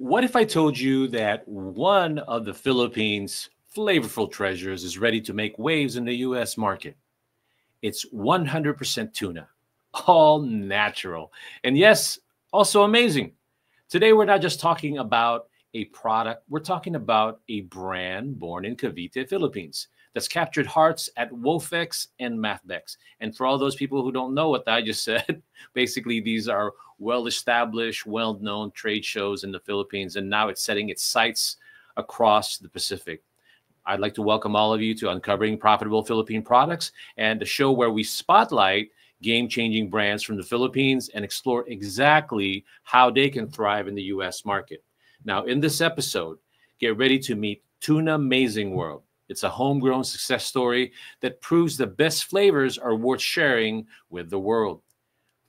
What if I told you that one of the Philippines' flavorful treasures is ready to make waves in the US market? It's 100% tuna, all natural. And yes, also amazing. Today, we're not just talking about a product, we're talking about a brand born in Cavite, Philippines, that's captured hearts at WOFEX and MAFBEX. And for all those people who don't know what I just said, basically, these are well established, well known trade shows in the Philippines, and now it's setting its sights across the Pacific. I'd like to welcome all of you to Uncovering Profitable Philippine Products, and the show where we spotlight game-changing brands from the Philippines and explore exactly how they can thrive in the US market. Now, in this episode, get ready to meet Tuna Amazing World. It's a homegrown success story that proves the best flavors are worth sharing with the world.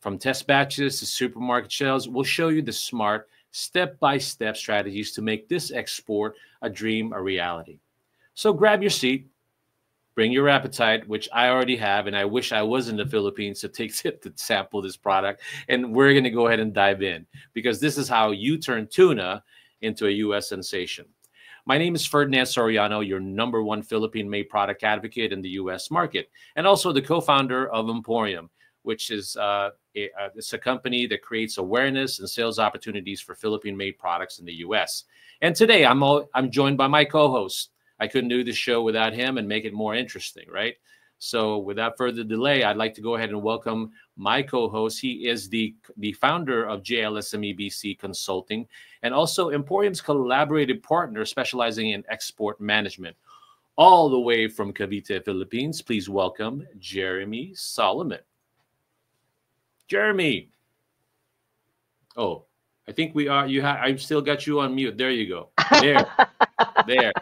From test batches to supermarket shelves, we'll show you the smart, step-by-step strategies to make this export a dream, a reality. So grab your seat, bring your appetite, which I already have, and I wish I was in the Philippines to take to sample this product. And we're going to go ahead and dive in, because this is how you turn tuna into a U.S. sensation. My name is Ferdinand Soriano, your #1 Philippine-made product advocate in the U.S. market, and also the co-founder of Emporium, which is it's a company that creates awareness and sales opportunities for Philippine-made products in the U.S. And today, I'm joined by my co-host. I couldn't do this show without him and make it more interesting, right? So without further delay, I'd like to go ahead and welcome my co-host. He is the founder of JLSMEBC Consulting and also Emporium's collaborative partner specializing in export management. All the way from Cavite, Philippines, please welcome Jeremy Solomon. Jeremy. Oh, I think we are. I've still got you on mute. There you go. There.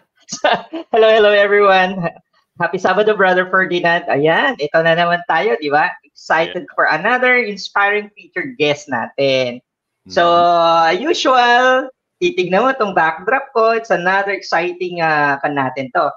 Hello everyone. Happy Sabado, Brother Ferdinand. Ayan, ito na naman tayo, di ba? Excited for another inspiring featured guest natin. So, usual, titignan mo itong backdrop ko. It's another exciting natin to.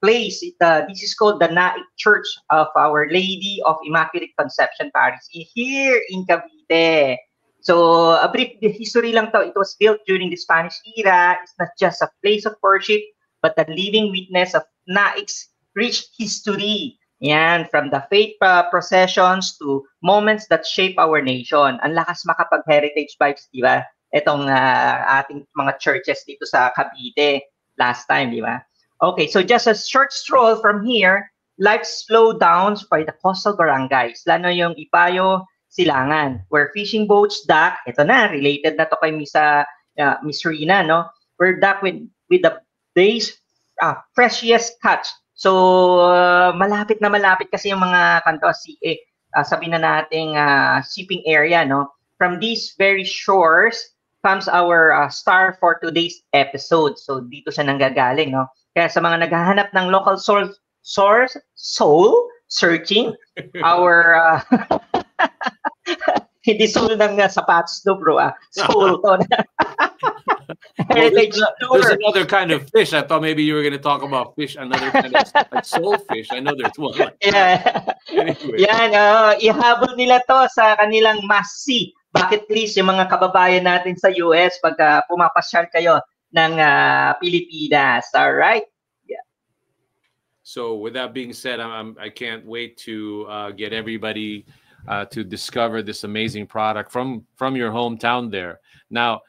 Place. This is called the Naik Church of Our Lady of Immaculate Conception Parish here in Cavite. So, a brief history lang to. It was built during the Spanish era. It's not just a place of worship, but the living witness of Naik's rich history. Yan, from the faith processions to moments that shape our nation. Ang lakas makapag-heritage vibes, di ba? Itong ating mga churches dito sa Cavite last time, di ba? Okay, so just a short stroll from here, life slowed down by the coastal barangays, lalo yung Ipayo, Silangan, where fishing boats dock, ito na, related na to kay Miss Rina, no? We're docked with the day's freshest catch. So, malapit na malapit kasi yung mga kanto, sabi na nating shipping area, no? From these very shores comes our star for today's episode. So, dito siya nanggagaling, no? Kaya sa mga naghahanap ng local soul searching, our hindi soul ng sapatos do, bro. Soul to. Well, there's another kind of fish. I thought maybe you were going to talk about fish, another kind of like soulfish. I know there's one. Yeah. Anyway. Yan, ihabol nila to sa kanilang must-see bucket list yung mga kababayan natin sa US pag pumapasyal kayo ng Pilipinas. All right? Yeah. So with that being said, I can't wait to get everybody to discover this amazing product from your hometown there. Now,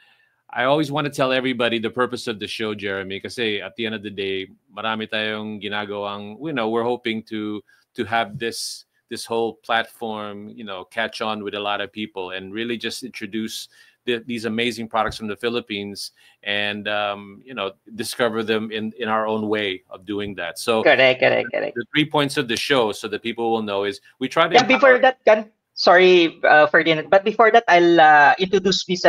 I always want to tell everybody the purpose of the show, Jeremy, kasi at the end of the day, marami tayong ginagawang, we're hoping to have this whole platform, catch on with a lot of people and really just introduce these amazing products from the Philippines and, discover them in our own way of doing that. So correct. The 3 points of the show so that people will know is we try to... Yeah, before that, sorry, Ferdinand, but before that, I'll introduce Miss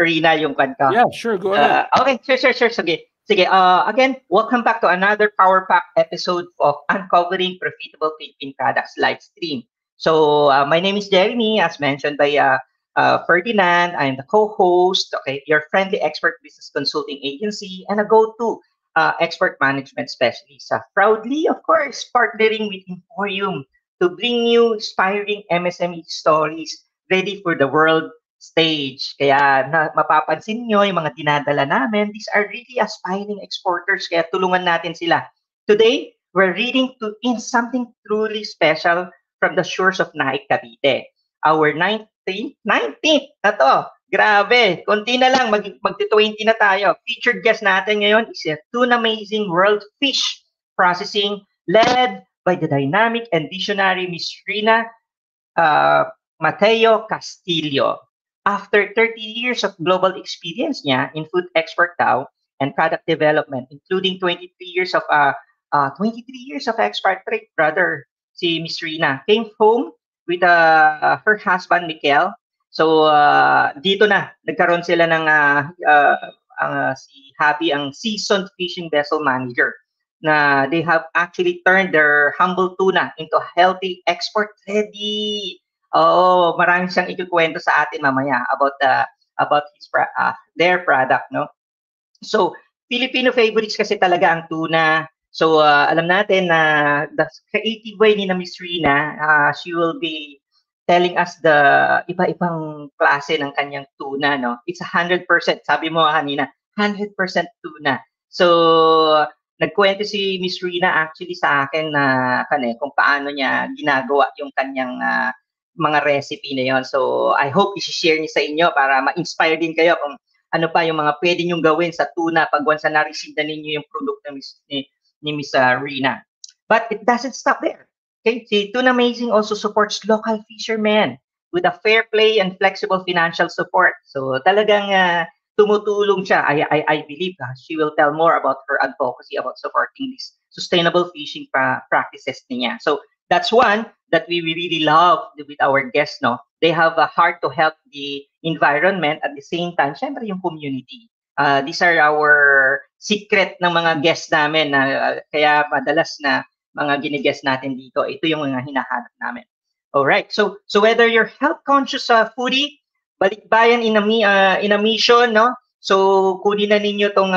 Rina yung kanta. Yeah, sure, go ahead. Okay, sure. Sige. Again, welcome back to another Power Pack episode of Uncovering Profitable Philippine Products live stream. So, my name is Jeremy, as mentioned by Ferdinand. I'm the co-host, your friendly expert business consulting agency and a go-to expert management specialist. Proudly, of course, partnering with Emporium to bring you inspiring MSME stories ready for the world stage. Kaya mapapansin nyo yung mga dinadala namin, these are really aspiring exporters, kaya tulungan natin sila. Today, we're reading in something truly special from the shores of Naik, Cavite. Our 19th na to. Grabe, konti na lang, magti-20 na tayo. Featured guest natin ngayon is a Tuna Amazing World Fish Processing led by the dynamic and visionary Miss Rina Mateo Castillo. After 30 years of global experience niya in food export daw and product development, including 23 years of expatriate brother, si Miss Rina came home with her husband Mikel. So dito na nagkaroon sila ng si Happy ang seasoned fishing vessel manager, na they have actually turned their humble tuna into healthy export ready. Oh, marami siyang ikukwento sa atin mamaya about their product, no? So Filipino favorites kasi talaga ang tuna. So alam natin na the creative way ni Miss Rina, she will be telling us the iba-ibang klase ng kanyang tuna, no? It's 100%. Sabi mo kanina, 100% tuna. So nagkwento si Miss Rina actually sa akin na kung paano niya ginagawa yung kanyang mga recipe na yon. So I hope i-share niya sa inyo para ma-inspire din kayo kung ano pa yung mga pwede niyong gawin sa tuna pag once na na-receive na ninyo yung produkto ni Miss Rina. But it doesn't stop there. Okay, si Tuna Amazing also supports local fishermen with a fair play and flexible financial support. So talagang tumutulong siya. I believe she will tell more about her advocacy about supporting these sustainable fishing practices niya. So that's one that we really love with our guests, no? They have a heart to help the environment at the same time, syempre yung community. These are our secret ng mga guests namin na kaya madalas na mga gine-guest natin dito, ito yung mga hinahanap namin. Alright, so whether you're health-conscious foodie, balikbayan in a mission, no? So kunin na ninyo tong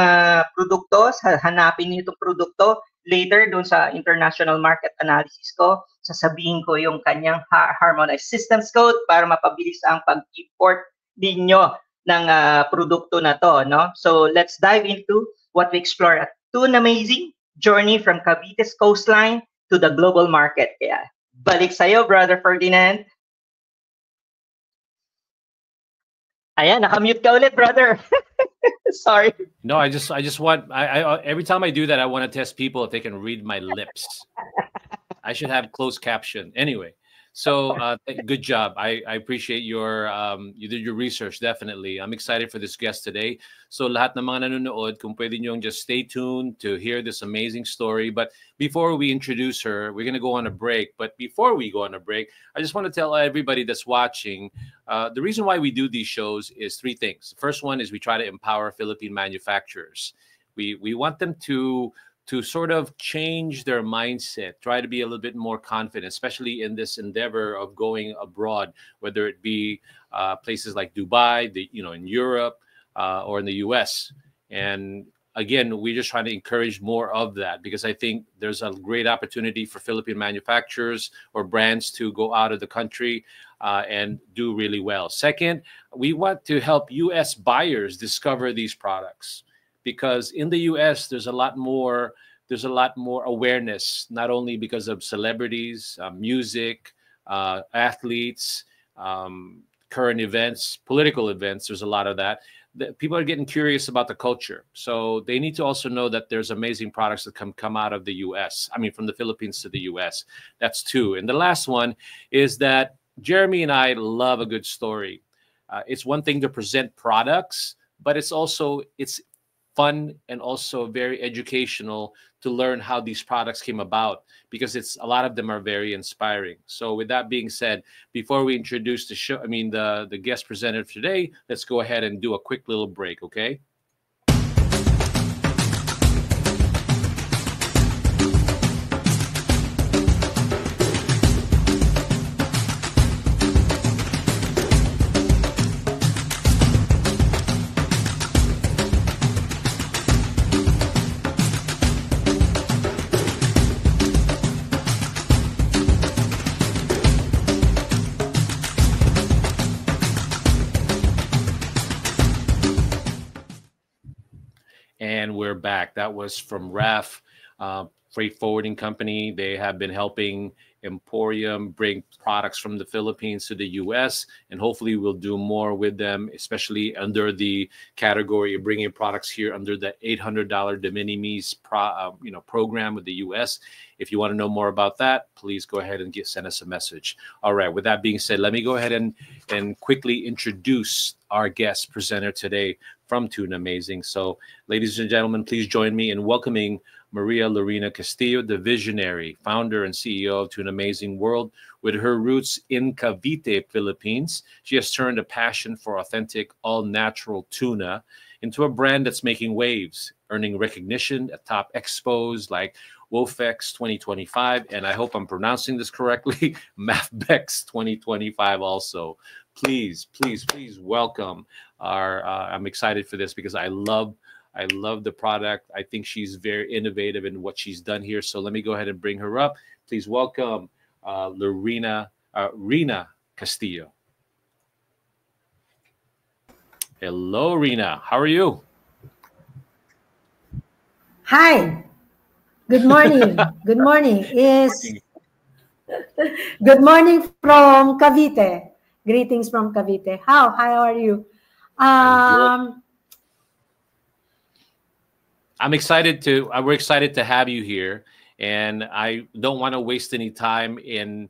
produkto, hanapin niyo tong produkto. Later, doon sa international market analysis ko, sasabihin ko yung kanyang harmonized systems code para mapabilis ang pag-import ninyo ng produkto na to, no? So let's dive into what we explore at Tuna Amazing journey from Cavite's coastline to the global market. Kaya balik sa'yo, Brother Ferdinand. Ayan, nakamute ka ulit, brother. Sorry. No, I just want, I every time I do that, I want to test people if they can read my lips. I should have closed caption. Anyway, so good job. I appreciate you did your research, definitely. I'm excited for this guest today. So lahat ng mga nanonood, kung pwede nyo just stay tuned to hear this amazing story. But before we introduce her, we're going to go on a break. But before we go on a break, I just want to tell everybody that's watching, the reason why we do these shows is three things. The first one is we try to empower Philippine manufacturers. We want them to sort of change their mindset, try to be a little bit more confident, especially in this endeavor of going abroad, whether it be places like Dubai, in Europe, or in the US. And again, we're just trying to encourage more of that because I think there's a great opportunity for Philippine manufacturers or brands to go out of the country and do really well. Second, we want to help US buyers discover these products. Because in the US, there's a lot more awareness, not only because of celebrities, music, athletes, current events, political events. There's a lot of that. People are getting curious about the culture. So they need to also know that there's amazing products that come out of the US. I mean, from the Philippines to the US. That's two. And the last one is that Jeremy and I love a good story. It's one thing to present products, but it's fun and also very educational to learn how these products came about because a lot of them are very inspiring. So with that being said, before we introduce the guest presenter today, let's go ahead and do a quick little break, okay? we're back. That was from RAF Freight Forwarding Company. They have been helping Emporium bring products from the Philippines to the US, and hopefully we'll do more with them, especially under the category of bringing products here under the $800 de minimis program with the US. If you want to know more about that, please go ahead and send us a message. All right, with that being said, let me go ahead and quickly introduce our guest presenter today from Tuna Amazing. So, ladies and gentlemen, please join me in welcoming Maria Lorena Castillo, the visionary, founder and CEO of Tuna Amazing World. With her roots in Cavite, Philippines, she has turned a passion for authentic, all-natural tuna into a brand that's making waves, earning recognition at top expos like WOFEX 2025, and I hope I'm pronouncing this correctly, MAFBEX 2025 also. Please welcome our, I'm excited for this because I love the product. I think she's very innovative in what she's done here. So let me go ahead and bring her up. Please welcome Rena Castillo. Hello, Rena. How are you? Hi. Good morning. Good morning. Good morning from Cavite. Greetings from Cavite. How are you? We're excited to have you here, and I don't want to waste any time I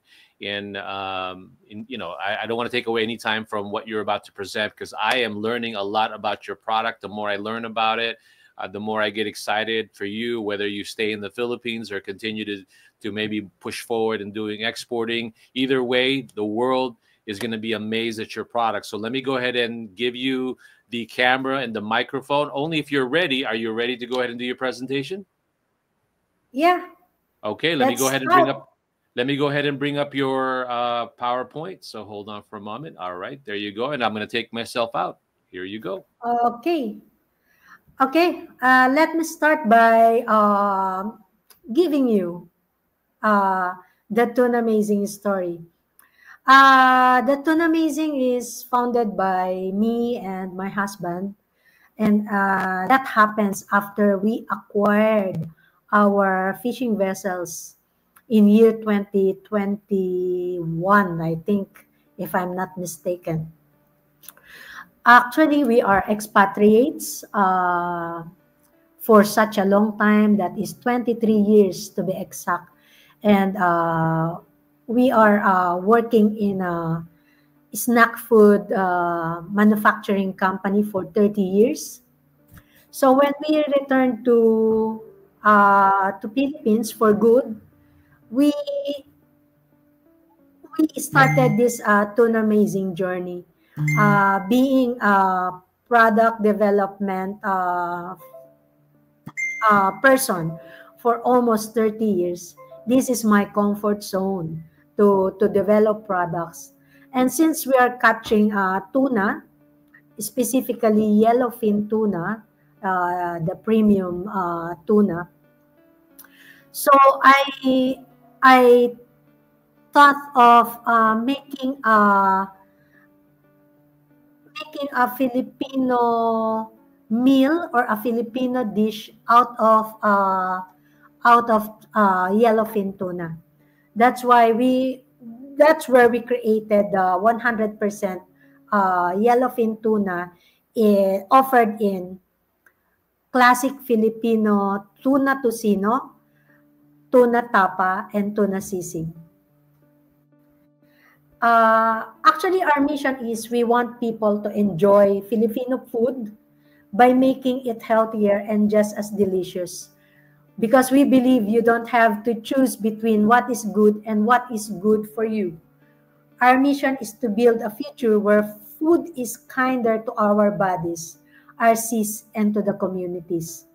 don't want to take away any time from what you're about to present, because I am learning a lot about your product. The more I learn about it, the more I get excited for you, whether you stay in the Philippines or continue to maybe push forward and doing exporting. Either way, the world is going to be amazed at your product. So let me go ahead and give you the camera and the microphone. Only if you're ready. Are you ready to go ahead and do your presentation? Yeah. Okay, let me go ahead and bring up your PowerPoint. So hold on for a moment. All right, there you go. And I'm going to take myself out. Here you go. Okay. Let me start by giving you the Tuna Amazing story. The Tuna Amazing is founded by me and my husband, and that happens after we acquired our fishing vessels in year 2021, I think, if I'm not mistaken. Actually, we are expatriates for such a long time, that is 23 years to be exact, and we are working in a snack food manufacturing company for 30 years. So when we returned to Philippines for good, we started this Tuna Amazing journey, being a product development person for almost 30 years. This is my comfort zone to develop products. And since we are catching tuna, specifically yellowfin tuna, the premium tuna, so I thought of making a Filipino meal or a Filipino dish out of yellowfin tuna. That's where we created the 100% yellowfin tuna offered in classic Filipino tuna tocino, tuna tapa, and tuna sisig. Actually, our mission is we want people to enjoy Filipino food by making it healthier and just as delicious. Because we believe you don't have to choose between what is good and what is good for you. Our mission is to build a future where food is kinder to our bodies, our seas, and to the communities.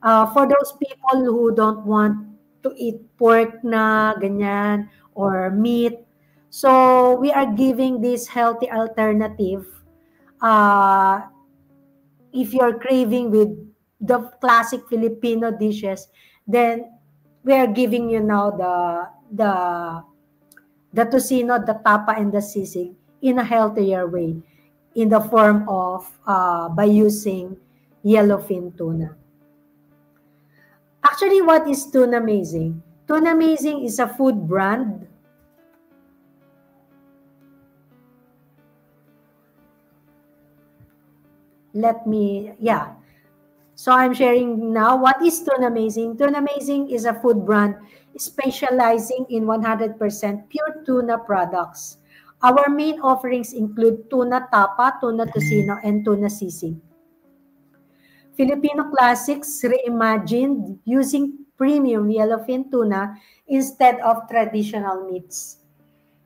For those people who don't want to eat pork na ganyan or meat, so we are giving this healthy alternative. If you're craving with the classic Filipino dishes, then we are giving you now the tocino, the tapa, and the sisig in a healthier way, in the form of by using yellowfin tuna. Actually, what is Tuna Amazing? Tuna Amazing is a food brand. So I'm sharing now what is Tuna Amazing. Tuna Amazing is a food brand specializing in 100% pure tuna products. Our main offerings include tuna tapa, tuna tocino, and tuna sisig. Filipino classics reimagined using premium yellowfin tuna instead of traditional meats.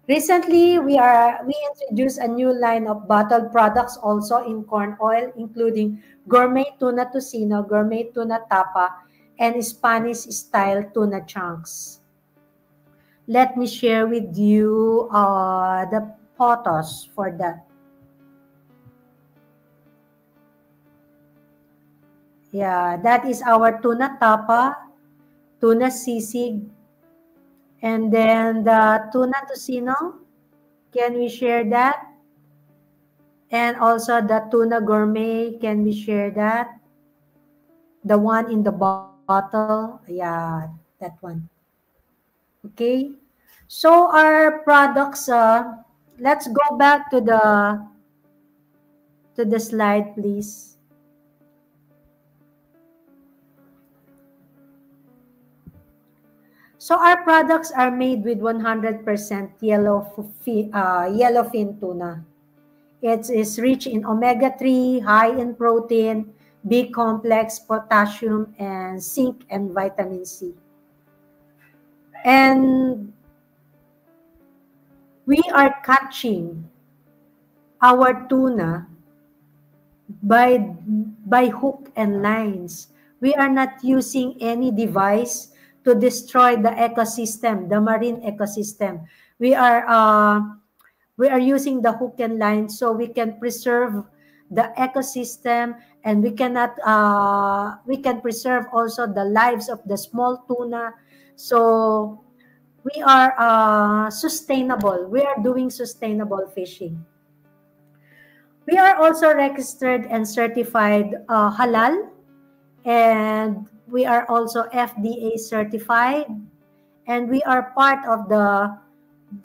Recently, we introduced a new line of bottled products also in corn oil, including gourmet tuna tocino, gourmet tuna tapa, and Spanish-style tuna chunks. Let me share with you the photos for that. Yeah, that is our tuna tapa, tuna sisig, and then the tuna tocino. Can we share that? And also the tuna gourmet, can we share that? The one in the bottle, yeah, that one. Okay, so our products, let's go back to the slide, please. So our products are made with 100% yellowfin tuna. It is rich in omega-3, high in protein, B complex, potassium, and zinc and vitamin C. And we are catching our tuna by hook and lines. We are not using any device to destroy the ecosystem, the marine ecosystem. We are using the hook and line so we can preserve the ecosystem, and we can preserve also the lives of the small tuna. So we are sustainable. We are doing sustainable fishing. We are also registered and certified halal, and we are also FDA certified, and we are part of the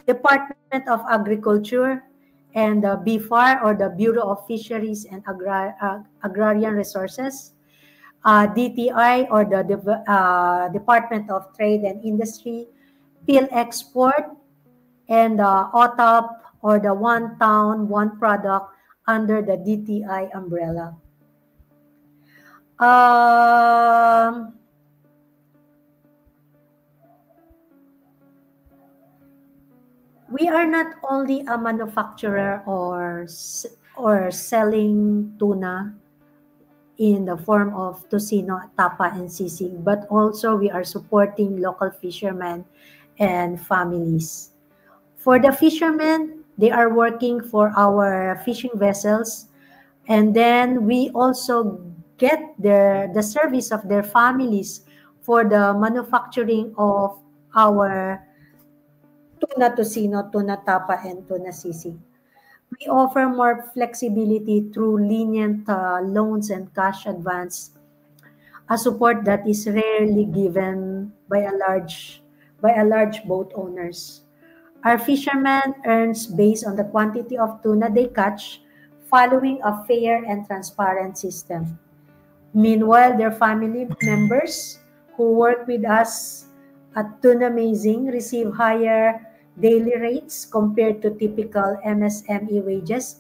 Department of Agriculture and the BFAR, or the Bureau of Fisheries and Agrarian Resources, DTI, or the Department of Trade and Industry, PIL Export, and OTOP, or the One Town, One Product, under the DTI umbrella. We are not only a manufacturer or selling tuna in the form of tocino, tapa, and sisig, but also we are supporting local fishermen and families. For the fishermen, they are working for our fishing vessels, and then we also get the service of their families for the manufacturing of our tuna tocino, tuna tapa, and tuna sisig. We offer more flexibility through lenient loans and cash advance, a support that is rarely given by a large boat owners. Our fisherman earns based on the quantity of tuna they catch, following a fair and transparent system. Meanwhile, their family members who work with us at Tuna Amazing receive higher daily rates compared to typical MSME wages,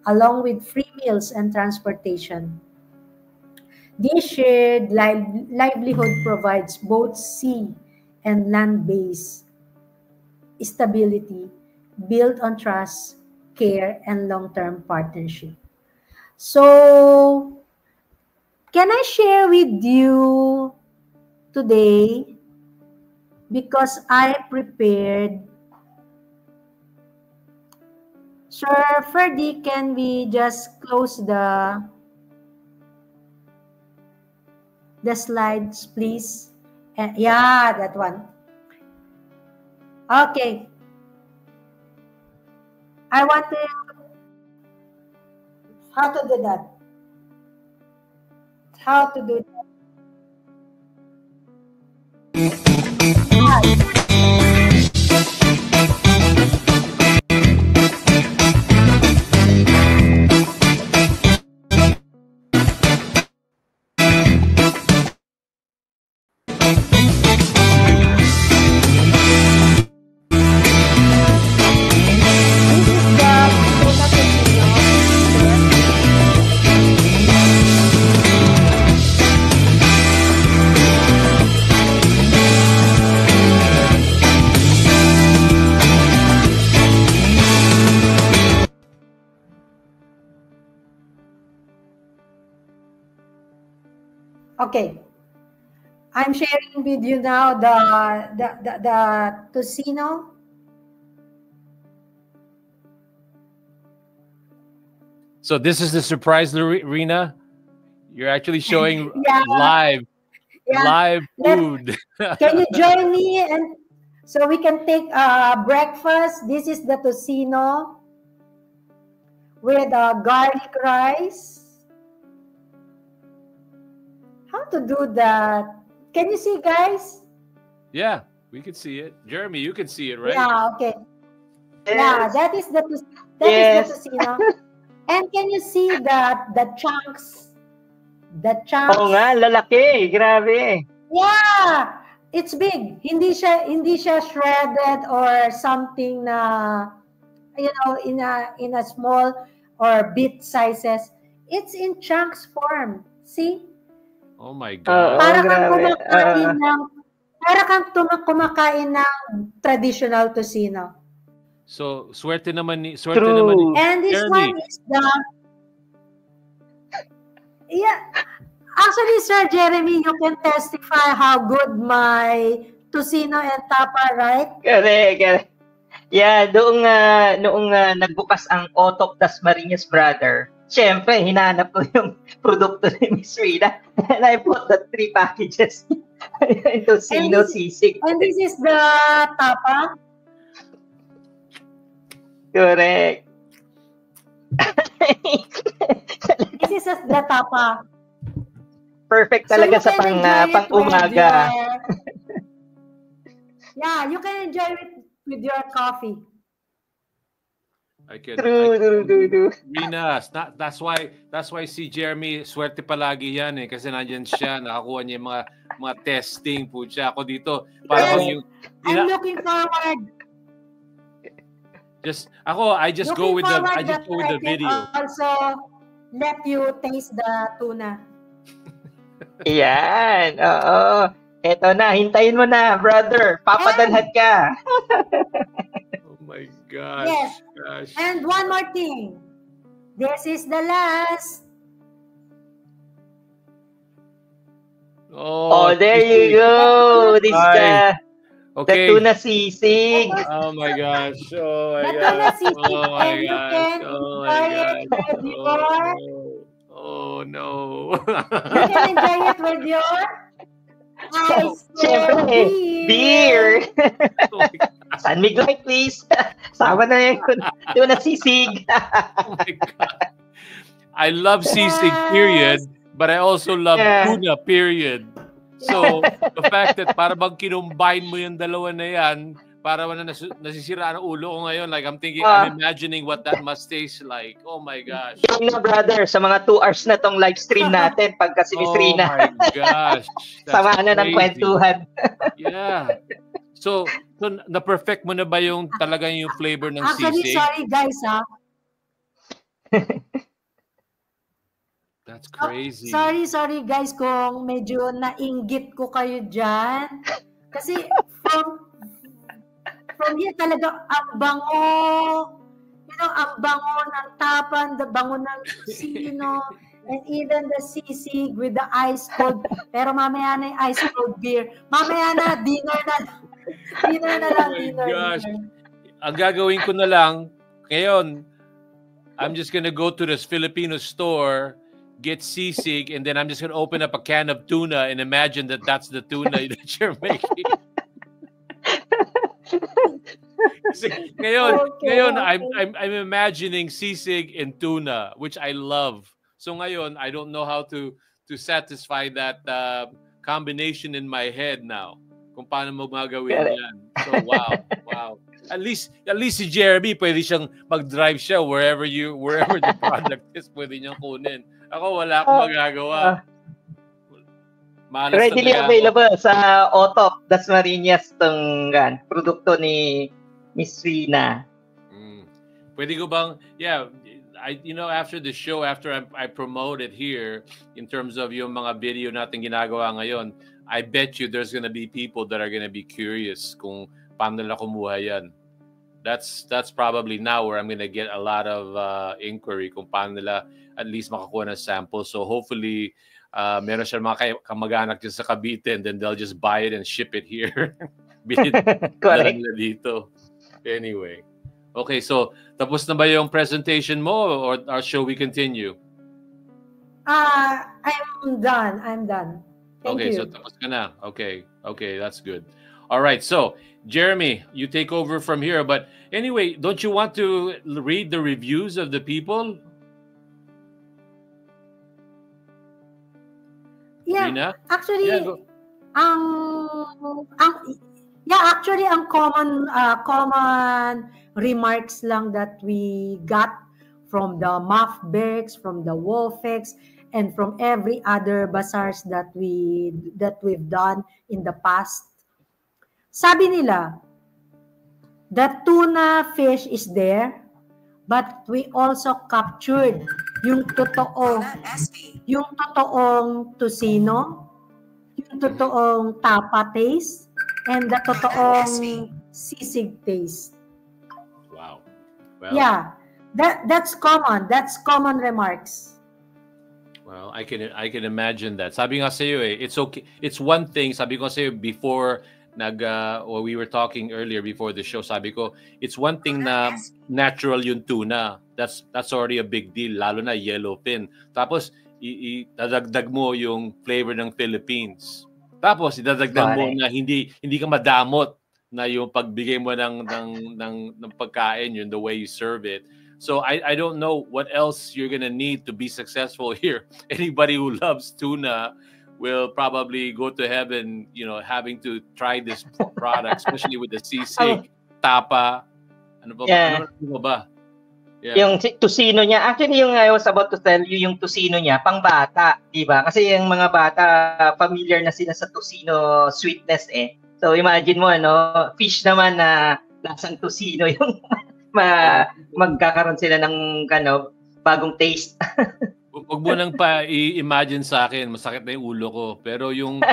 along with free meals and transportation. This shared livelihood provides both sea and land-based stability built on trust, care, and long-term partnership. So, can I share with you today, because I prepared. Sir Ferdy, can we just close the slides, please? Yeah, that one. Okay. I want to, how to do that? How to do that? Okay, I'm sharing with you now the tocino. So this is the surprise, Rena. You're actually showing Yeah. live Yeah. food. Can you join me and so we can take breakfast? This is the tocino with garlic rice. How to do that? Can you see, guys? Yeah, we can see it. Jeremy, you can see it, right? Yeah, okay. Yes. Yeah, that is the tocino. And can you see the chunks? The chunks. Oo nga, lalaki. Grabe. Yeah, it's big. Hindi siya shredded or something na in a small or bit sizes. It's in chunks form. See? Oh my God. Para kang kumakain ng traditional tocino. So, swerte naman ni And this Jeremy. one is yeah. Actually, Sir Jeremy, you can testify how good my tocino and tapa, right? Correct. Yeah, noong nagbukas ang Otok Dasmariñas Brother, syempre, hinanap ko yung produkto ni Miss Rina. And I bought the 3 packages. Tocino, sisig. And this is the tapa. Correct. This is the tapa. Perfect talaga sa pang-umaga. Yeah, you can enjoy it with your coffee. True. Rina, that's why si Jeremy swerte palagi yan kasi nandiyan siya, nakakuha niya yung mga testing po siya. Ako dito para Yes. I'm looking forward. I just go with the video. Also let you taste the tuna. Yan. Oo. Eto na, hintayin mo na, brother. Papadalhan ka. Oh my gosh. Yes. Gosh. And one more thing. This is the last. Oh, there you go. This is the tuna sisig. Oh my gosh. Oh my The gosh. tuna sisig, Oh my and you gosh. can Oh enjoy my it gosh. with your. Oh no. You can enjoy it with your ice cold beer. San Mig Light, please. Sama na yung tuna sisig. Oh my God. I love sisig, period, but I also love tuna, period. So, the fact that para bang kinumbine mo yung dalawa na yan, para na nasisira ang ulo ko ngayon. Like, I'm imagining what that must taste like. Oh my gosh. Yung na, brother, sa mga 2 hours na tong live stream natin, pagka si Miss Rina. Oh my gosh. Sama na ng kwentuhan. Yeah. So, na-perfect mo na ba yung talagang yung flavor ng Actually, sisig? sorry guys, ha? That's crazy. Sorry guys kung medyo nainggit ko kayo dyan. Kasi from here talaga ang bango. Ang bango ng tapan, the bango ng sino, and even the sisig with the ice cold. Pero mamaya na yung ice cold beer. Mamaya na, dinner na lang. Dinner. Gosh. Ang gagawin ko na lang, ngayon, I'm just gonna go to this Filipino store, get sisig, and then I'm just gonna open up a can of tuna and imagine that that's the tuna that you're making. Ngayon, I'm imagining sisig and tuna, which I love. So ngayon, I don't know how to satisfy that combination in my head now. kung paano mo gagawin yan. So wow, wow. At least si Jeremy pwede siyang mag-drive siya wherever the product is, pwede niyang kunin. Ako wala akong magagawa. Malas Readily talaga available sa OTOP, Dasmariñas tong produkto ni Miss Rina. Pwede ko bang, after the show, after I promote it here, in terms of yung mga video natin ginagawa ngayon, I bet you there's gonna be people that are gonna be curious kung paano nila kumuha yan. That's probably now where I'm gonna get a lot of inquiry kung paano nila at least makakuha ng sample. So hopefully, meron siya mga kamag-anak dyan sa Cavite, and then they'll just buy it and ship it here. Correct. Dito. Anyway. Okay, so tapos na ba yung presentation mo, or shall we continue? I'm done. Thank you. So tapos ka na. Okay, that's good. All right, so Jeremy, you take over from here. But anyway, don't you want to read the reviews of the people? Yeah, Rina? actually, ang common remarks lang that we got from the Mafbex, from the Wolfex, and from every other bazaars that we've done in the past. Sabi nila, the tuna fish is there, but we also captured yung totoong tocino, yung totoong tapa taste, and the totoong sisig taste. Wow. Well, yeah, that's common. That's common remarks. Well, I can imagine that. Sabi nga sa iyo it's okay. It's one thing, sabi ko sa iyo before we were talking earlier before the show, sabi ko, it's one thing na natural yung tuna. That's already a big deal, lalo na yellowfin. Tapos idadagdag mo yung flavor ng Philippines. Tapos idadagdag mo na hindi ka madamot na yung pagbigay mo ng pagkain, yun the way you serve it. So I don't know what else you're gonna need to be successful here. Anybody who loves tuna will probably go to heaven, having to try this product, especially with the sisig, tapa. Ano ba? Yeah. Yung tocino niya, actually yung I was about to tell you, yung tocino niya, pang bata, di ba? Kasi yung mga bata, familiar na sila sa tocino sweetness eh. So imagine mo, fish naman na lasang tocino yung magkakaroon sila ng bagong taste. Huwag mo nang i-imagine sa akin, masakit na yung ulo ko. Pero yung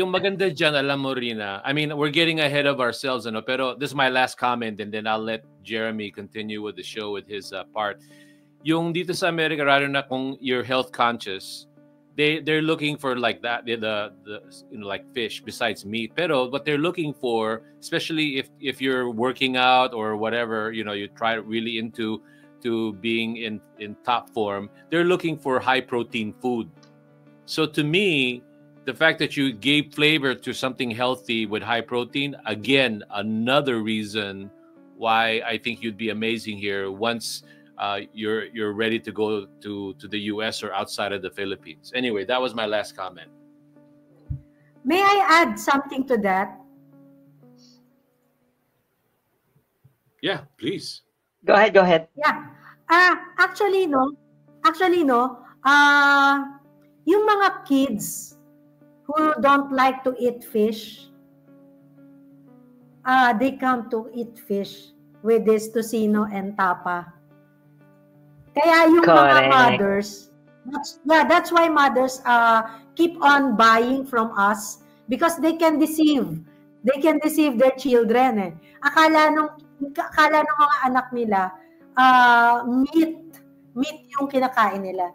maganda dyan, alam mo, Rina, I mean, we're getting ahead of ourselves, pero this is my last comment, and then I'll let Jeremy continue with the show with his part. Yung dito sa America, rather na kung you're health conscious, they're looking for like that, the like fish besides meat. Pero what they're looking for, especially if you're working out or whatever, you try really into being in top form, they're looking for high protein food. So to me, the fact that you gave flavor to something healthy with high protein, again, another reason why I think you'd be amazing here once you're ready to go to the US or outside of the Philippines. Anyway, that was my last comment. May I add something to that? Yeah, please. Go ahead. Yeah. Actually, yung mga kids who don't like to eat fish, they come to eat fish with this tocino and tapa. Kaya yung mga mothers, that's why mothers keep on buying from us, because they can deceive their children eh. Akala ng mga anak nila meat yung kinakain nila.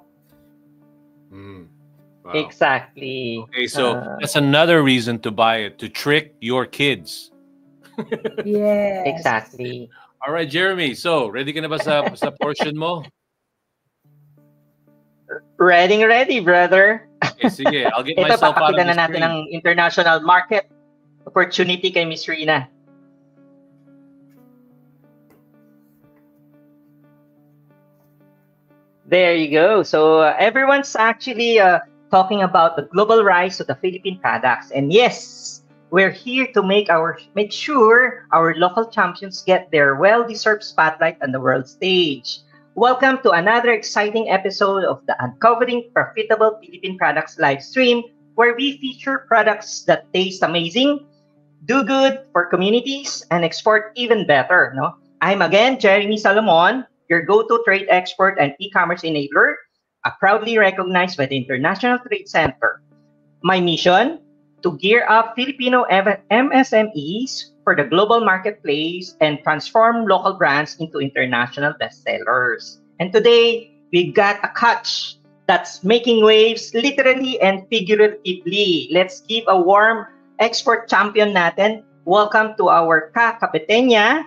Wow. Exactly. Okay, so that's another reason to buy it, to trick your kids. Yes. Exactly. All right, Jeremy. So, ready ka na ba sa portion mo? Ready, brother. Okay, sige. I'll get myself out of the screen. Ito, papakita na natin ang international market opportunity kay Miss Rina. There you go. So everyone's actually talking about the global rise of the Philippine products. And yes, we're here to make sure our local champions get their well-deserved spotlight on the world stage. Welcome to another exciting episode of the Uncovering Profitable Philippine Products live stream, where we feature products that taste amazing, do good for communities, and export even better. No? I'm again Jeremy Salomon, your go-to trade expert and e-commerce enabler, proudly recognized by the International Trade Center. My mission, to gear up Filipino MSMEs for the global marketplace and transform local brands into international bestsellers. And today, we've got a catch that's making waves literally and figuratively. Let's give a warm export champion natin. Welcome to our Kapitenya,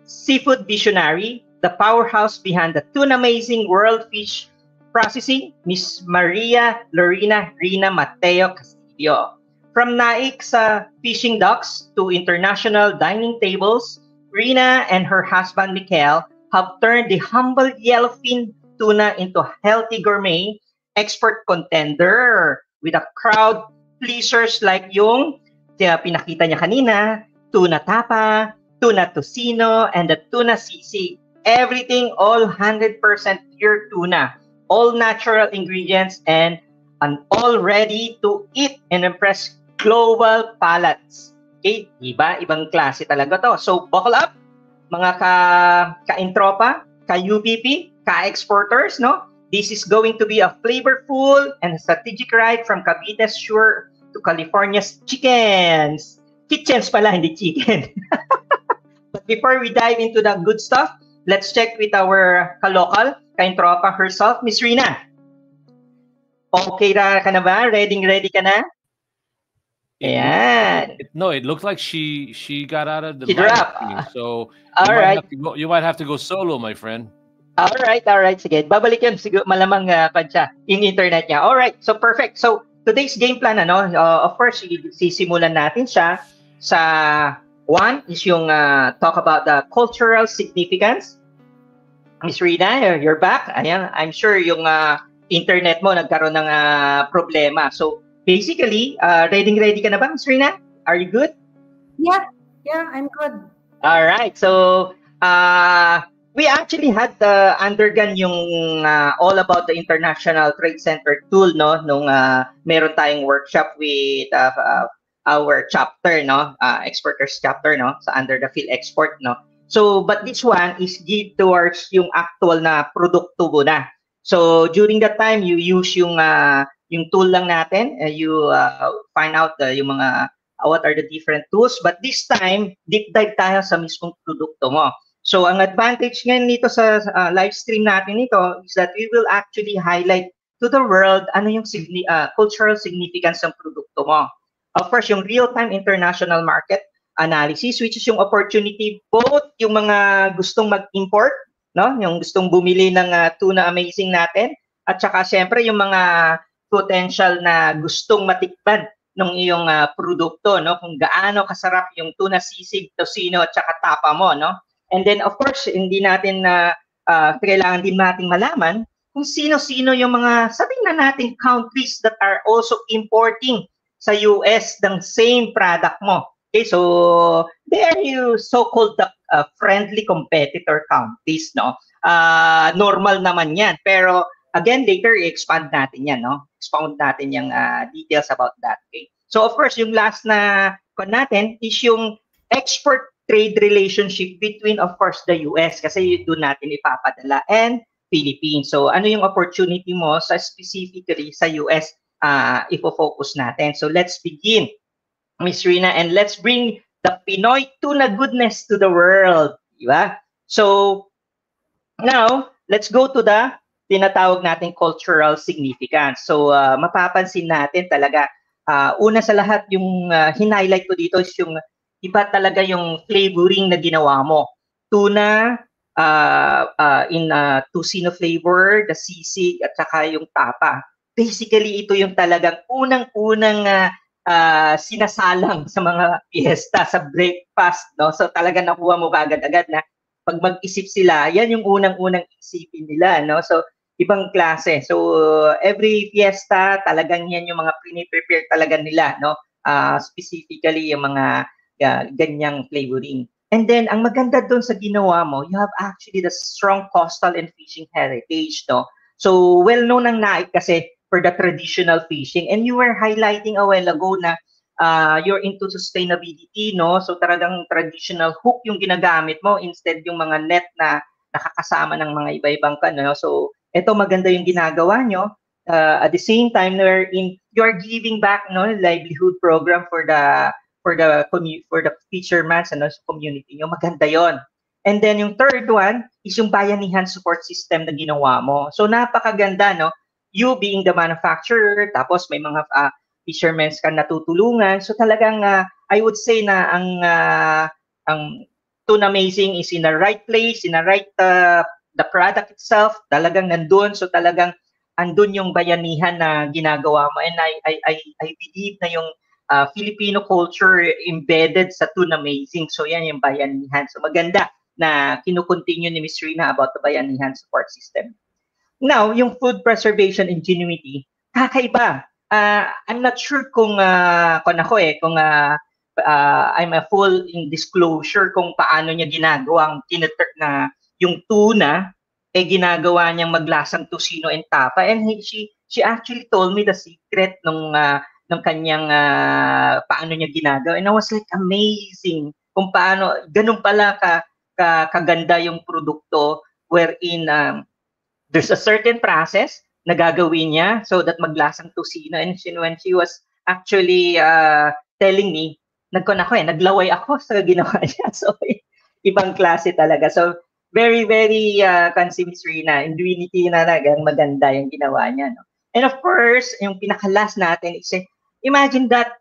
seafood visionary, the powerhouse behind the tuna-amazing world fish processing, Miss Maria Lorena Rina Mateo Castillo. From naik sa fishing docks to international dining tables, Rina and her husband Mikel have turned the humble yellowfin tuna into a healthy gourmet export contender with a crowd pleasers like yung pinakita niya kanina, tuna tapa, tuna tocino, and the tuna sisig. Everything all 100% pure tuna, all natural ingredients, and all ready to eat and impress global palates. Okay, ibang klase talaga to. So buckle up, mga ka-intropa, ka-UPP, ka-exporters, no? This is going to be a flavorful and strategic ride from Cavite's Shore to California's chickens. Kitchens pala, hindi chicken. But before we dive into the good stuff, let's check with our ka-local, ka-intropa herself, Miss Rina. Okay ka na ba? Ready ka na? Ayan. No, it looked like she got out of the screen, so you might have to go solo, my friend. All right. Sige, babalik yan. Siguro malamang padya in internet niya. All right, so perfect. So today's game plan, of course, sisimulan natin siya sa one is yung talk about the cultural significance. Miss Rina, you're back. Ayan, I'm sure yung internet mo nagkaroon ng problema. So basically, ready ka na ba, Miss Rina? Are you good? Yeah, I'm good. All right. So, we actually had undergone yung all about the International Trade Center tool, no? Nung meron tayong workshop with our chapter, no? Exporters chapter, no? So under the Phil Export, no? So, but this one is geared towards yung actual na produkto mo na. So, during that time, you use yung tool lang natin, you find out yung mga what are the different tools, but this time deep dive tayo sa mismong produkto mo. So ang advantage ngayon nito sa live stream natin nito is that we will actually highlight to the world ano yung cultural significance ng produkto mo. Of course, yung real-time international market analysis, which is yung opportunity both yung mga gustong mag-import, no, yung gustong bumili ng tuna amazing natin, at saka syempre yung mga potential na gustong matikman ng iyong produkto, no? Kung gaano kasarap yung tuna sisig, tocino, at saka tapa mo, no? And then, of course, hindi natin kailangan din nating malaman kung sino-sino yung mga, sabihin na natin, countries that are also importing sa US ng same product mo. Okay, so they are you so-called friendly competitor countries, no? Normal naman yan. Pero again, later, i-expand natin yan, no? Expound natin yung details about that. Okay? So, of course, yung last na natin is yung export trade relationship between, of course, the US kasi doon natin ipapadala and Philippines. So, ano yung opportunity mo sa specifically sa US ipo-focus natin. So, let's begin, Miss Rina, and let's bring the Pinoy tuna goodness to the world. Diba? So, now, let's go to the tinatawag natin cultural significance. So, mapapansin natin talaga, una sa lahat, yung hinighlight ko dito is yung iba talaga yung flavoring na ginawa mo. Tuna, in tocino flavor, the sisig, at saka yung tapa. Basically, ito yung talagang unang-unang sinasalang sa mga fiesta, sa breakfast, no? So, talaga nakuha mo agad-agad na pag mag-isip sila, yan yung unang-unang isipin nila, no? So, ibang klase. So every fiesta talagang yan yung mga prepare talaga nila, no? Specifically yung mga ganyang flavoring. And then ang maganda doon sa ginawa mo, you have actually the strong coastal and fishing heritage, no? So well known ang Naik kasi for the traditional fishing, and you were highlighting a while ago na you're into sustainability, no? So talagang traditional hook yung ginagamit mo instead yung mga net na nakakasama ng mga iba-ibang no? So ito maganda yung ginagawa nyo. At the same time, you're giving back, no, livelihood program for the fishermen sa community nyo. Maganda yon. And then yung third one is yung bayanihan support system na ginawa mo. So napakaganda, no? You being the manufacturer, tapos may mga fishermen ka natutulungan. So talagang I would say na ang Tuna Amazing is in the right place, in the right the product itself, talagang nandun. So talagang andun yung bayanihan na ginagawa mo. And I believe na yung Filipino culture embedded sa Tuna Amazing. So yan yung bayanihan. So maganda na kinukontinue ni Ms. Rina about the bayanihan support system. Now, yung food preservation ingenuity, kakaiba. I'm not sure kung kung I'm a full in disclosure kung paano niya ginagawang na yung tuna ginagawa niyang maglasang tocino and tapa, and she actually told me the secret ng kanyang paano niya ginagawa, and I was like amazing kung paano ganun pala kaganda yung produkto wherein there's a certain process na gagawin niya so that maglasang tocino, and when she was actually telling me, naglaway ako sa ginawa niya. So ibang klase talaga. So very, very Ms. Rina, ingenuity na talagang maganda yung ginawa niya. No? And of course, yung pinaka-last natin is, imagine that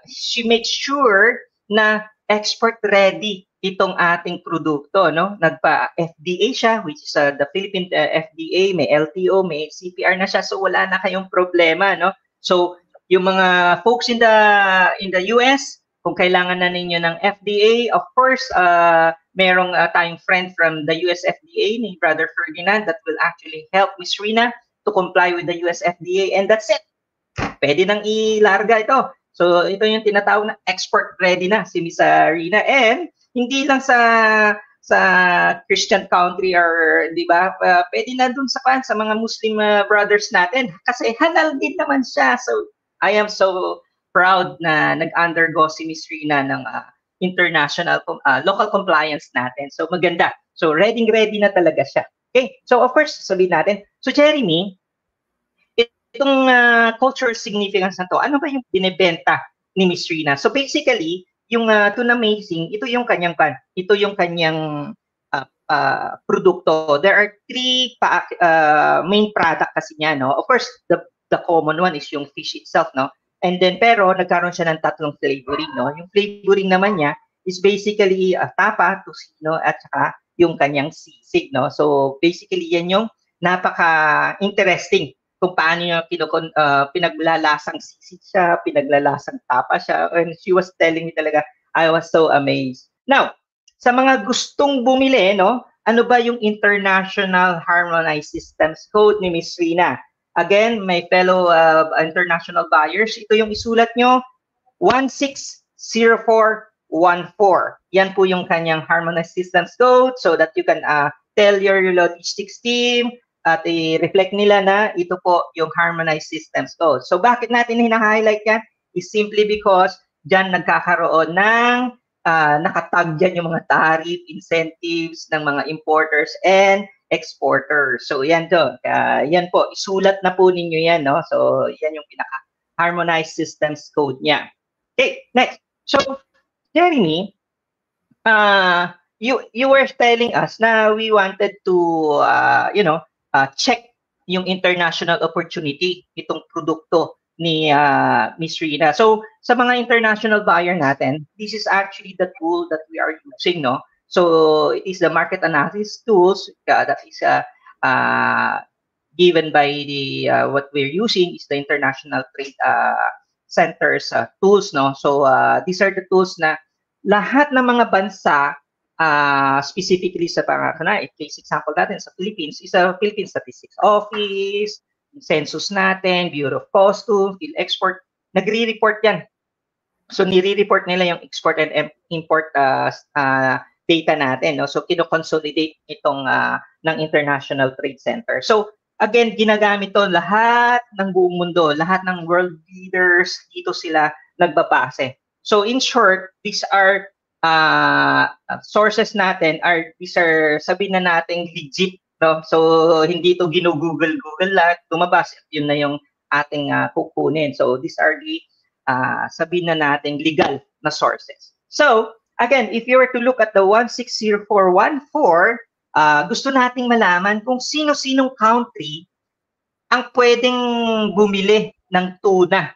she makes sure na export ready itong ating produkto. No? Nagpa-FDA siya, which is the Philippine FDA, may LTO, may CPR na siya, so wala na kayong problema. No? So yung mga folks in the US, kung kailangan na ninyo ng FDA, of course, merong tayong friend from the US FDA ni Brother Ferdinand that will actually help Ms. Rina to comply with the US FDA, and that's it. Pwede nang ilarga ito. So ito yung tinatawag na export ready na si Ms. Rina, and hindi lang sa Christian country or di ba, pwede na dun sa mga Muslim brothers natin kasi halal din naman siya. So I am so proud na nag-undergo si Ms. Rina ng international local compliance natin. So maganda. So ready na talaga siya. Okay. So of course, sabihin natin. So Jeremy, itong cultural significance na to, ano ba yung binebenta ni Ms. Rina? So basically, yung Tuna Amazing, ito yung kanyang produkto. There are three main product kasi niya, no? Of course, the common one is yung fish itself, no? And then pero nagkaroon siya ng tatlong flavoring, no? Yung flavoring naman niya is basically tapa, tocino, at saka yung kanyang sisig, no? So basically yan yung napaka-interesting kung paano niya pinaglalasang sisig siya, pinaglalasang tapa siya, and she was telling me talaga, I was so amazed. Now, sa mga gustong bumili, no? Ano ba yung International Harmonized Systems Code ni Ms. Rina? Again, my fellow international buyers, ito yung isulat nyo, 160414. Yan po yung kanyang Harmonized Systems Code so that you can tell your logistics team at i-reflect nila na ito po yung Harmonized Systems Code. So bakit natin hina-highlight yan? Is simply because dyan nagkakaroon ng nakatag dyan yung mga tariff, incentives ng mga importers and exporters. So yan to. Yan po, isulat na po ninyo yan, no? So yan yung pinaka-Harmonized Systems Code niya. Okay, next. So, Jeremy, you were telling us na we wanted to, check yung international opportunity itong produkto ni Ms. Rina. So, sa mga international buyer natin, this is actually the tool that we are using, no? So, it is the market analysis tools that is given by the what we're using is the International Trade Centers tools, no? So, these are the tools na lahat ng mga bansa specifically sa case example natin sa Philippines, is a Philippine Statistics Office, census natin, Bureau of Customs, Export, nagre-report yan. So, nire-report nila yung export and import data natin. No? So, kino-consolidate itong ng International Trade Center. So, again, ginagamit to lahat ng buong mundo, lahat ng world leaders, dito sila nagbabase. So, in short, these are sources natin, these are, sabihin na natin, legit. No? So, hindi to ginugoogle lang, lumabas, yun na yung ating kukunin. So, these are the sabihin na natin legal na sources. So, again, if you were to look at the 160414, gusto nating malaman kung sino-sinong country ang pwedeng bumili ng tuna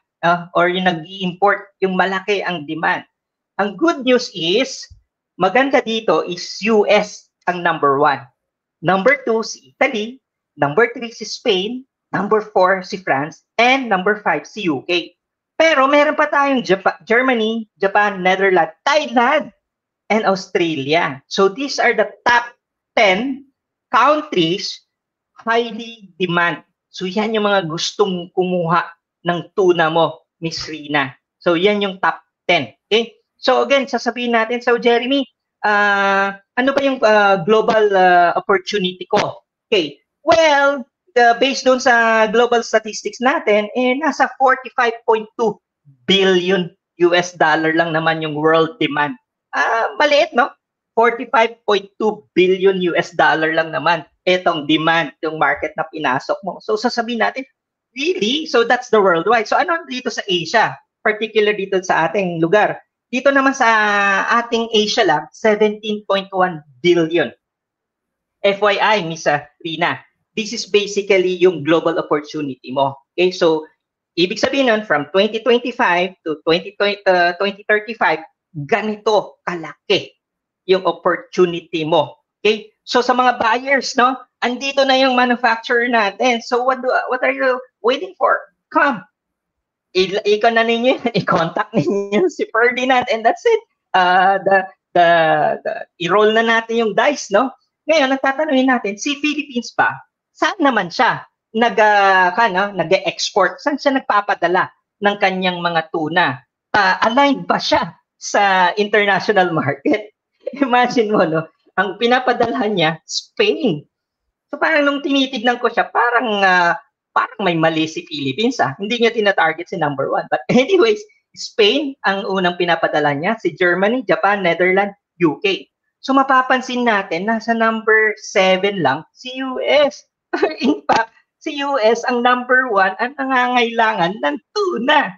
or yung nag-i-import, yung malaki ang demand. Ang good news is, maganda dito is US ang number 1. Number 2 si Italy, number 3 si Spain, number 4 si France, and number 5 si UK. Pero meron pa tayong Germany, Japan, Netherlands, Thailand, and Australia. So these are the top 10 countries highly demand. So yan yung mga gustong kumuha ng tuna mo, Miss Rina. So yan yung top 10. Okay? So again, sasabihin natin, so Jeremy, ano ba yung global opportunity ko? Okay. Well, based doon sa global statistics natin, nasa 45.2 billion US dollar lang naman yung world demand. Maliit, no? 45.2 billion US dollar lang naman itong demand, yung market na pinasok mo. So sasabihin natin, really? So that's the worldwide. So ano dito sa Asia? Particular dito sa ating lugar. Dito naman sa ating Asia lang, 17.1 billion. FYI, Miss Rina, this is basically yung global opportunity mo. Okay, so ibig sabihin nun, from 2025 to 2035, ganito kalaki yung opportunity mo. Okay, so sa mga buyers, no, andito na yung manufacturer natin. So what are you waiting for? Come. Ikaw na ninyo, i-contact ninyo si Ferdinand, and that's it. I-roll na natin yung dice, no? Ngayon, nagtatanungin natin, si Philippines ba? Saan naman siya nag-export? Saan siya nagpapadala ng kanyang mga tuna? Aligned ba siya sa international market? Imagine mo, no? Ang pinapadala niya, Spain. So parang nung tinitignan ko siya, parang may mali si Philippines. Hindi niya tina-target si number 1. But anyways, Spain ang unang pinapadala niya, si Germany, Japan, Netherlands, UK. So mapapansin natin, nasa number 7 lang si US. In fact, si US ang number 1 ang nangangailangan ng tuna.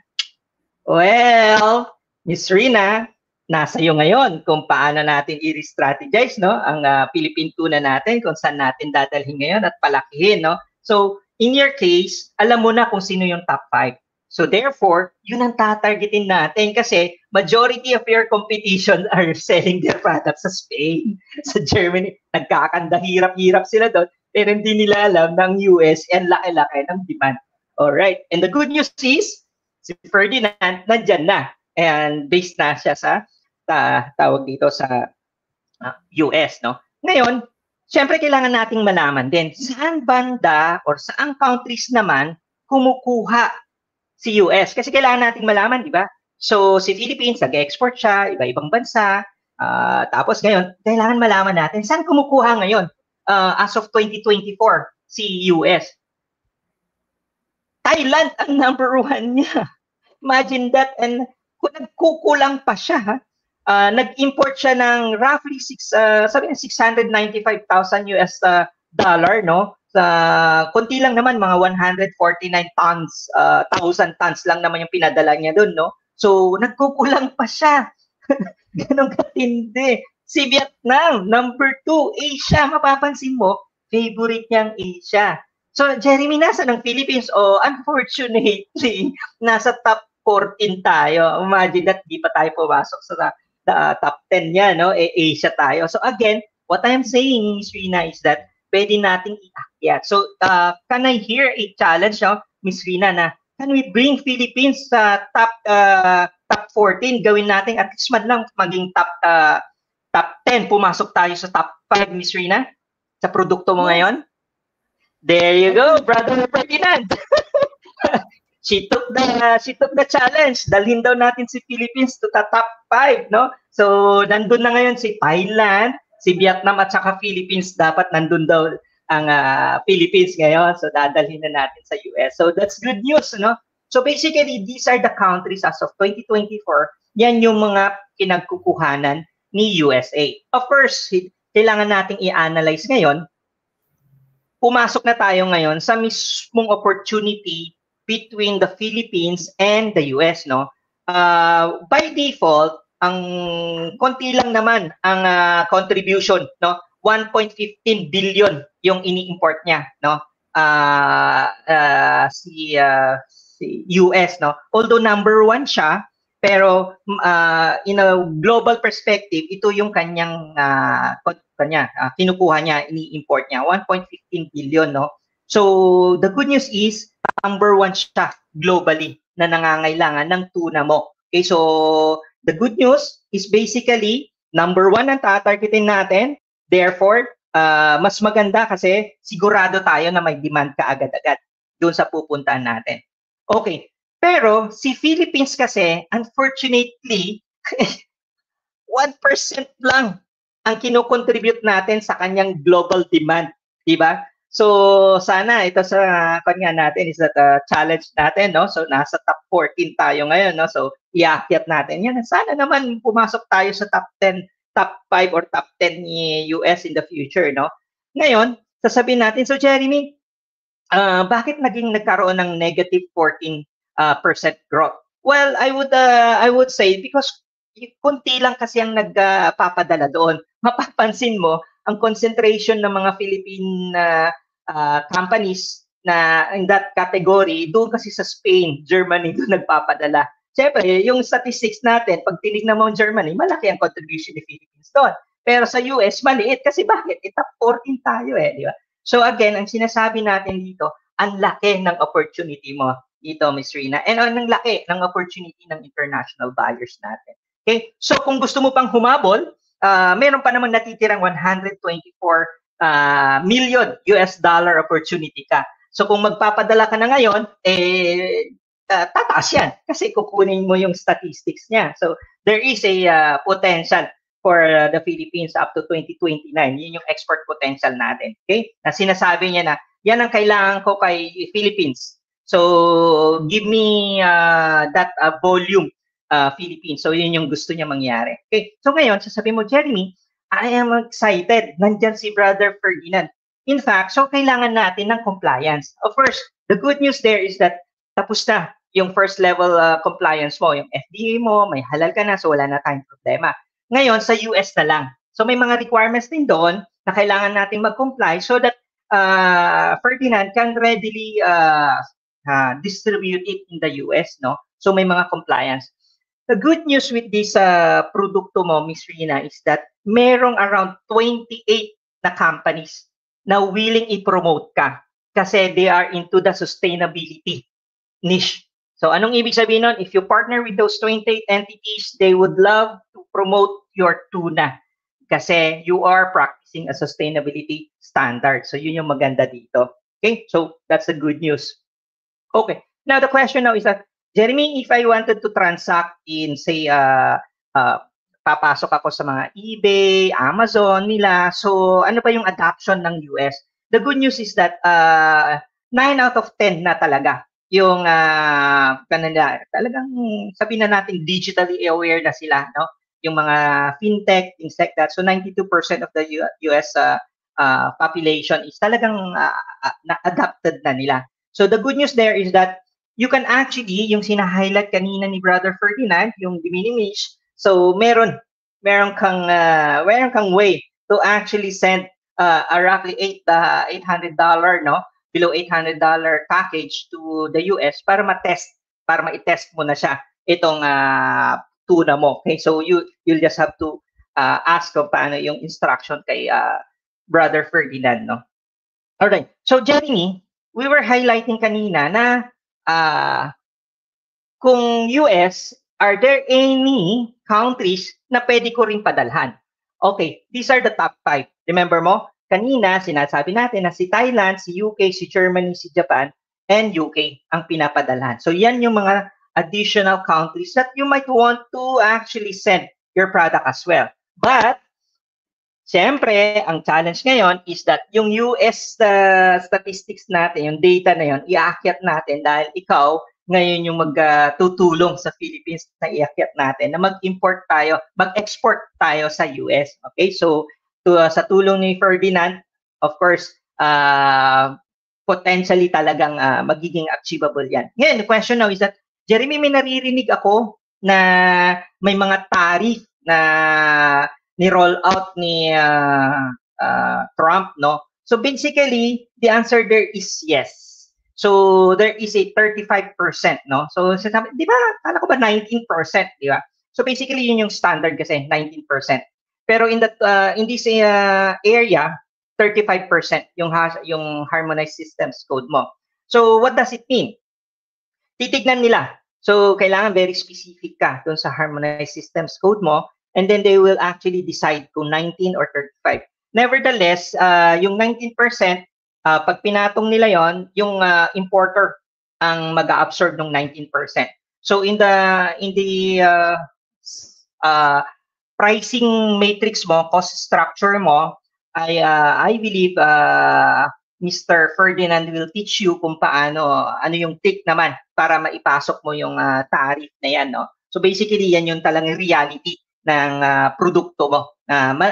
Well, Miss Rina, nasa iyo ngayon kung paano natin i-strategize, no, ang Philippine tuna natin, kung saan natin dadalhin ngayon at palakihin, no. So, in your case, alam mo na kung sino yung top 5. So therefore, yun ang tatargetin natin kasi majority of your competition are selling their products sa Spain, sa Germany. Nagkakanda, hirap-hirap sila doon, pero hindi nila alam ng US and laki-laki ng demand. Alright, and the good news is, si Ferdinand, nandyan na. And based na siya sa, tawag dito sa US, no? Ngayon, syempre kailangan nating malaman din, saan banda or saang countries naman kumukuha si US. Kasi kailangan nating malaman, di ba? So, si Philippines, nag-export siya, iba-ibang bansa. Tapos ngayon, kailangan malaman natin, saan kumukuha ngayon as of 2024 si US? Thailand ang number 1 niya. Imagine that. And kung nagkukulang pa siya, nag-import siya ng roughly 695,000 US dollar, no? Konti lang naman, mga 149 tons, 1,000 tons lang naman yung pinadala niya doon, no? So, nagkukulang pa siya. Ganon katindi. Si Vietnam, number 2, Asia, mapapansin mo, favorite niyang Asia. So, Jeremy, nasa ng Philippines? Unfortunately, nasa top 14 tayo. Imagine that, di pa tayo pumasok sa top 10 niya, no? Asia tayo. So, again, what I'm saying, Ms. Rina, is that pwede nating iakyat. So, can I hear a challenge, no, Ms. Rina, na can we bring Philippines sa top 14? Gawin natin at least man lang maging top 10, pumasok tayo sa top 5, Miss Rina? Sa produkto mo Yes. ngayon? There you go, Brother Ferdinand. She took the challenge. Dalhin daw natin si Philippines to the top 5, no? So, nandun na ngayon si Thailand, si Vietnam at saka Philippines. Dapat nandun daw ang Philippines ngayon. So, dadalhin na natin sa US. So, that's good news, no? So, basically, these are the countries as of 2024. Yan yung mga kinagkukuhanan ni USA. Of course, kailangan nating i-analyze ngayon. Pumasok na tayo ngayon sa mismong opportunity between the Philippines and the US, no? By default, ang konti lang naman ang contribution, no? 1.15 billion yung ini-import niya, no? Si US, no? Although number 1 siya, pero in a global perspective, ito yung kanyang kinukuha niya, ini-import niya, 1.15 billion, no? So, the good news is, number 1 siya globally na nangangailangan ng tuna mo. Okay, so the good news is basically number 1 ang tatargetin natin. Therefore, mas maganda kasi sigurado tayo na may demand kaagad-agad doon sa pupuntahan natin. Okay, pero si Philippines kasi, unfortunately, 1% lang ang kinocontribute natin sa kanyang global demand, di ba? So, sana ito sa kanya natin is that challenge natin, no? So, nasa top 14 tayo ngayon, no? So, iakyat natin yan. Sana naman pumasok tayo sa top 10, top 5 or top 10 ni US in the future, no? Ngayon, sasabihin natin, so Jeremy, bakit nagkaroon ng negative 14% growth? Well, I would say because kunti lang kasi ang nagpapadala doon. Mapapansin mo, ang concentration ng mga Philippine companies na in that category, doon kasi sa Spain, Germany, doon nagpapadala. Siyempre, yung statistics natin, pag tinignan mo ang Germany, malaki ang contribution ni Philippines doon. Pero sa US, maliit. Kasi bakit? Top 14 tayo di ba? So again, ang sinasabi natin dito, ang laki ng opportunity mo dito, Ms. Rina. And ang laki ng opportunity ng international buyers natin. Okay? So kung gusto mo pang humabol, meron pa namang natitirang 124 million US dollar opportunity ka. So kung magpapadala ka na ngayon, tataas yan kasi kukunin mo yung statistics niya. So there is a potential for the Philippines up to 2029. Yun yung export potential natin. Okay? Na sinasabi niya na, yan ang kailangan ko kay Philippines. So give me that volume, Philippines. So yun yung gusto niya mangyari. Okay? So ngayon, sasabihin mo, Jeremy, I am excited. Nandyan si Brother Ferdinand. In fact, so kailangan natin ng compliance. Of course, the good news there is that tapos na yung first level compliance mo, yung FDA mo, may halal ka na, so wala na tayong problema. Ngayon, sa US na lang. So may mga requirements din doon na kailangan natin mag-comply so that Ferdinand can readily distribute it in the US, no? So may mga compliance. The good news with this produkto mo, Ms. Rina, is that merong around 28 na companies na willing i-promote ka kasi they are into the sustainability niche. So anong ibig sabihin nun? If you partner with those 28 entities, they would love to promote your tuna kasi you are practicing a sustainability standard. So yun yung maganda dito. Okay? So that's the good news. Okay. Now the question now is that, Jeremy, if I wanted to transact in, say, papasok ako sa mga eBay, Amazon nila, so ano pa yung adoption ng US? The good news is that 9 out of 10 na talaga yung kanila, talagang sabihin na natin digitally aware na sila, no? Yung mga fintech, things like that. So 92% of the US population is talagang adopted na nila. So the good news there is that you can actually, yung sina-highlight kanina ni Brother Ferdinand, yung de minimis, so meron kang way to actually send a roughly $800, no? Below $800 package to the US para ma-test mo na siya itong tuna mo. Okay? So you'll just have to ask kung paano yung instruction kay Brother Ferdinand, no? All right. So Jeremy, we were highlighting kanina na kung US, are there any countries na pwede ko rin padalhan? Okay, these are the top 5. Remember mo, kanina sinasabi natin na si Thailand, si UK, si Germany, si Japan, and UK ang pinapadalhan. So yan yung mga additional countries that you might want to actually send your product as well. But siyempre, ang challenge ngayon is that yung US statistics natin, yung data na yun, iakyat natin dahil ikaw ngayon yung magtutulong sa Philippines na iakyat natin na mag-import tayo, mag-export tayo sa US. Okay? So, sa tulong ni Ferdinand, of course, potentially talagang magiging achievable yan. Ngayon, the question now is that, Jeremy, may naririnig ako na may mga tariff na ni-roll out ni Trump, no? So basically, the answer there is yes. So there is a 35%, no? So di ba, kala ko ba 19%, di ba? So basically, yun yung standard kasi, 19%. Pero in this area, 35% yung harmonized systems code mo. So what does it mean? Titignan nila. So kailangan very specific ka dun sa harmonized systems code mo, and then they will actually decide kung 19 or 35. Nevertheless, yung 19%, pag pinatong nila yon, yung importer ang mag-absorb ng 19%. So in the pricing matrix mo, cost structure mo, I believe Mr. Ferdinand will teach you kung ano yung take naman para maipasok mo yung tariff na yan, no? So basically, yan yung talagang reality ng produkto mo.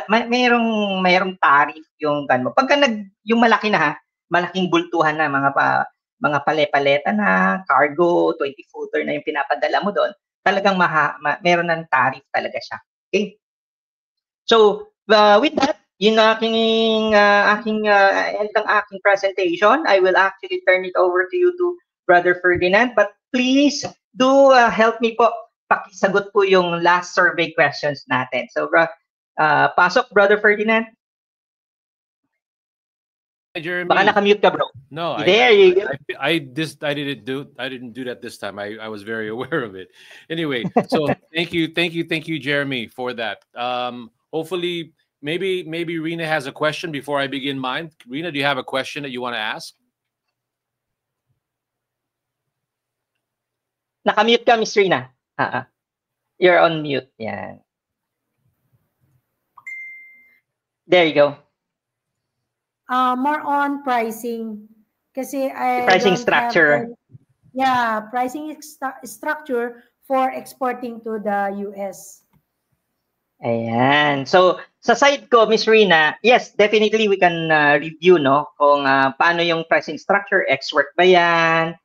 Mayroong tariff yung mo. Pagka yung malaki na, malaking bultuhan na, mga pale-paleta na, cargo, 20-footer na yung pinapadala mo doon, talagang meron ng tariff talaga siya. Okay? So, with that, yung end ng aking presentation, I will actually turn it over to you to Brother Ferdinand. But please do help me po. Pakisagot po yung last survey questions natin. So, pasok, Brother Ferdinand. Hi, Jeremy. Baka nakamute ka, bro. No, there you go. I didn't do that this time. I was very aware of it. Anyway, so thank you, Jeremy, for that. Hopefully, maybe Rena has a question before I begin mine. Rena, do you have a question that you want to ask? Nakamute ka, Miss Rena. You're on mute. Yeah. There you go. More on pricing. Kasi pricing structure. Pricing structure for exporting to the US. Ayan. So, sa side ko, Miss Rena, yes, definitely we can review, no? Kung paano yung pricing structure, export ba yan?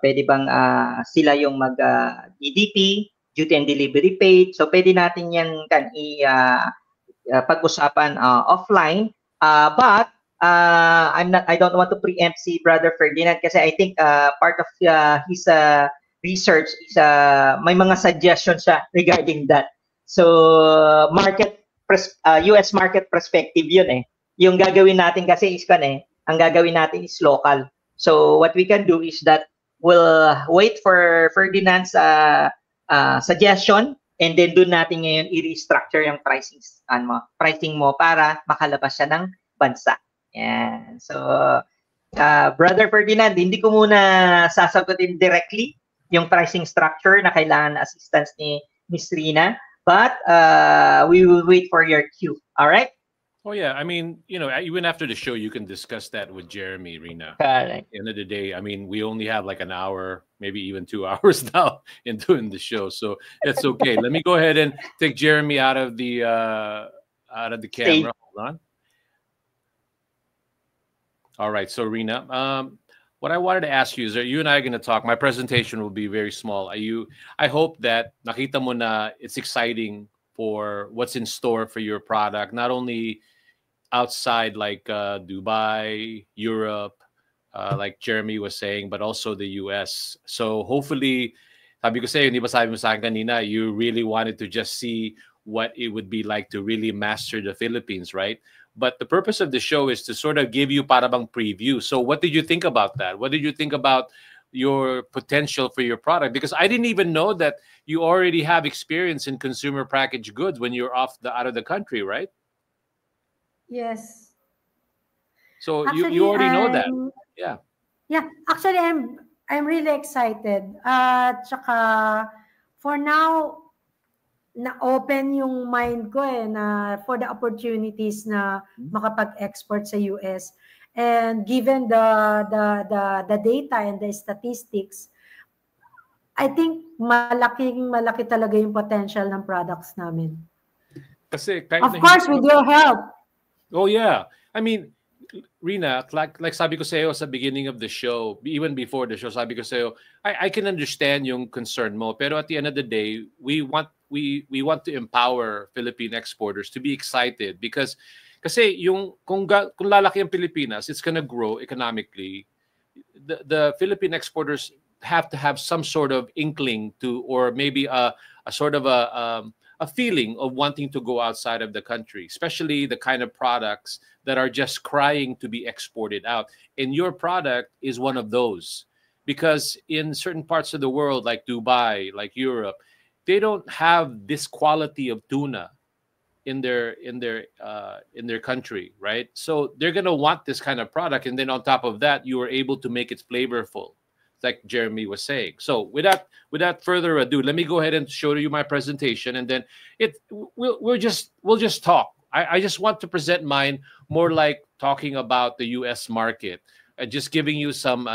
Pwede bang sila yung mag-DDP, duty and delivery paid? So, pwede natin yan pag-usapan offline. But I don't want to preempt si Brother Ferdinand kasi I think part of his research is may mga suggestions siya regarding that. So US market perspective yun eh. Yung gagawin natin kasi is ang gagawin natin is local. So what we can do is that we'll wait for Ferdinand's suggestion, and then doon natin ngayon i-restructure yung pricing mo para makalabas siya ng bansa. Yan. So, Brother Ferdinand, hindi ko muna sasagutin directly yung pricing structure na kailangan assistance ni Miss Rena, but we will wait for your cue. All right? Oh, yeah. I mean, even after the show, you can discuss that with Jeremy, Rena. Correct. At the end of the day, I mean, we only have like an hour, maybe even 2 hours now in doing the show, so it's okay. Let me go ahead and take Jeremy out of the camera. Hold on. All right. So, Rena, what I wanted to ask you is that you and I are going to talk. My presentation will be very small. I hope that nakita mo na it's exciting for what's in store for your product, not only outside like Dubai, Europe, like Jeremy was saying, but also the US. So hopefully, sabi ko sa'yo, hindi ba sabi mo sa akin kanina, you really wanted to just see what it would be like to really master the Philippines, right? But the purpose of the show is to sort of give you para bang preview. So what did you think about that? What did you think about your potential for your product, because I didn't even know that you already have experience in consumer packaged goods when you're out of the country, right? Yes. So you Actually, already know that. Yeah. yeah, actually I'm really excited. Tsaka for now na-open yung mind ko na for the opportunities na makapag-export sa US. And given the data and the statistics, I think malaki talaga yung potential ng products namin. Kasi of course, with your help. Oh yeah. I mean, Rina, like sabi ko sa'yo sa beginning of the show, even before the show, sabi ko sa'yo, I can understand yung concern mo, pero at the end of the day, we want to empower Philippine exporters to be excited, because kasi kung lalaki ang Pilipinas, it's gonna grow economically. The Philippine exporters have to have some sort of inkling to, or maybe a sort of a feeling of wanting to go outside of the country, especially the kind of products that are just crying to be exported out. And your product is one of those, because in certain parts of the world, like Dubai, like Europe, they don't have this quality of tuna in their country, right? So they're gonna want this kind of product, and then on top of that, you are able to make it flavorful, like Jeremy was saying. So without further ado, let me go ahead and show you my presentation, and then we'll just talk. I just want to present mine more like talking about the U.S. market, just giving you some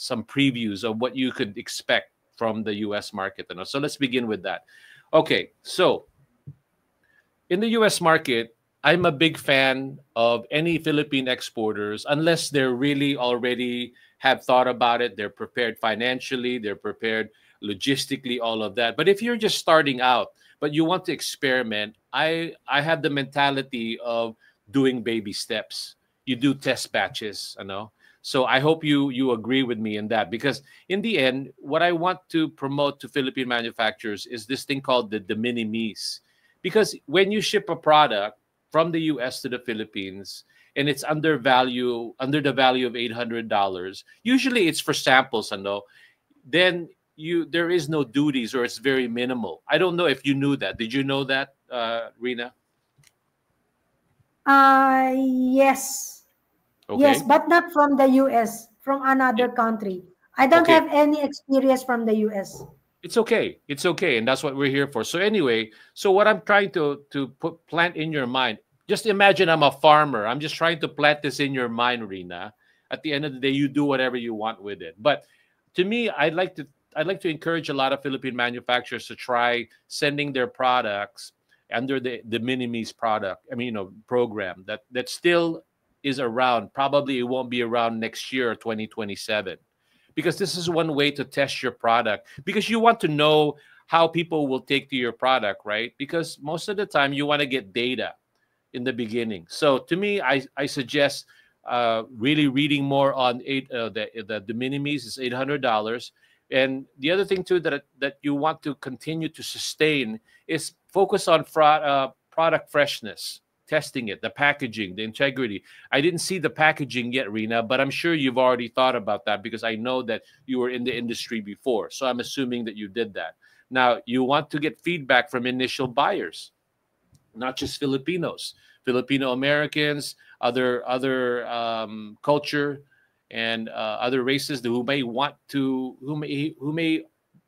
previews of what you could expect from the U.S. market. So let's begin with that. Okay, so in the U.S. market, I'm a big fan of any Philippine exporters, unless they're really already have thought about it, they're prepared financially, they're prepared logistically, all of that. But if you're just starting out, but you want to experiment, I have the mentality of doing baby steps. You do test batches, So I hope you agree with me in that, because in the end, what I want to promote to Philippine manufacturers is this thing called the de minimis. Because when you ship a product from the US to the Philippines, and it's under the value of $800, usually it's for samples, then there is no duties, or it's very minimal. I don't know if you knew that. Did you know that, Rina? Yes. Okay. Yes, but not from the US, from another country. I don't have any experience from the US. It's okay. It's okay. And that's what we're here for. So anyway, what I'm trying to plant in your mind, just imagine I'm a farmer. I'm just trying to plant this in your mind, Rina. At the end of the day, you do whatever you want with it. But to me, I'd like to encourage a lot of Philippine manufacturers to try sending their products under the Minimis program that still is around. Probably it won't be around next year, 2027. Because this is one way to test your product, because you want to know how people will take to your product, right? Because most of the time you want to get data in the beginning. So to me, I suggest really reading more on the minimis is $800. And the other thing too that you want to continue to sustain is focus on product freshness. Testing it, the packaging, the integrity. I didn't see the packaging yet, Rina, but I'm sure you've already thought about that, because I know that you were in the industry before. So I'm assuming that you did that. Now, you want to get feedback from initial buyers, not just Filipinos, Filipino Americans, other culture, and other races who may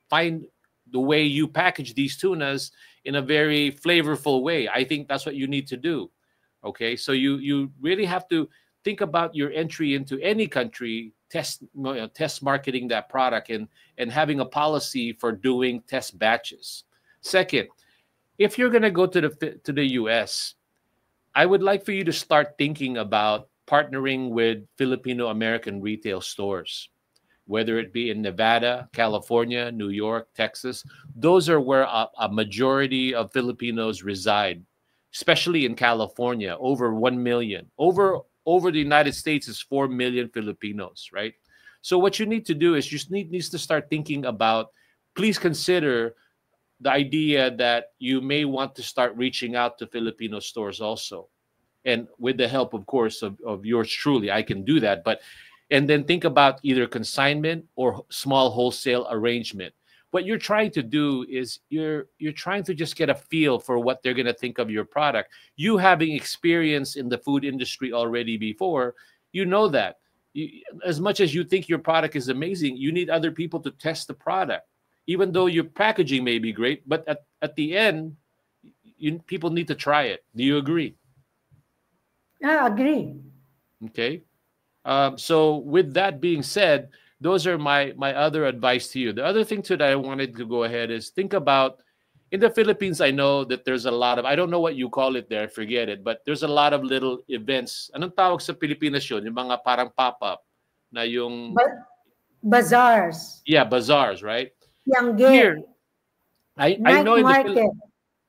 find the way you package these tunas in a very flavorful way. I think that's what you need to do. Okay, so you really have to think about your entry into any country, test marketing that product, and having a policy for doing test batches. Second, if you're going to go to the US, I would like for you to start thinking about partnering with Filipino American retail stores, whether it be in Nevada, California, New York, Texas. Those are where a majority of Filipinos reside, especially in California, over 1 million. Over the United States is 4 million Filipinos, right? So what you need to do is needs to start thinking about, please consider the idea that you may want to start reaching out to Filipino stores also. And with the help, of course, of yours truly, I can do that. But and then think about either consignment or small wholesale arrangement. What you're trying to do is you're trying to just get a feel for what they're going to think of your product. You having experience in the food industry already before, you know that. As much as you think your product is amazing, you need other people to test the product. Even though your packaging may be great, but at the end, people need to try it. Do you agree? I agree. Okay. So with that being said, those are my other advice to you. The other thing too that I wanted to go ahead is think about, in the Philippines, I know that there's a lot of, I don't know what you call it there, forget it, but there's a lot of little events. Anong tawag sa Pilipinas yun? Yung mga parang pop-up na yung... Bazaars. Yeah, bazaars, right? Here, I know in market.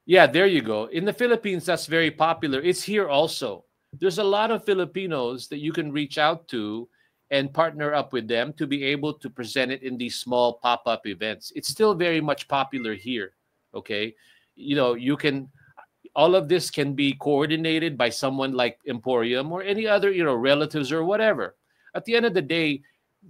Yeah, there you go. In the Philippines, that's very popular. It's here also. There's a lot of Filipinos that you can reach out to and partner up with them to be able to present it in these small pop-up events. It's still very much popular here, okay? You know, you can, all of this can be coordinated by someone like Emporium or any other, you know, relatives or whatever. At the end of the day,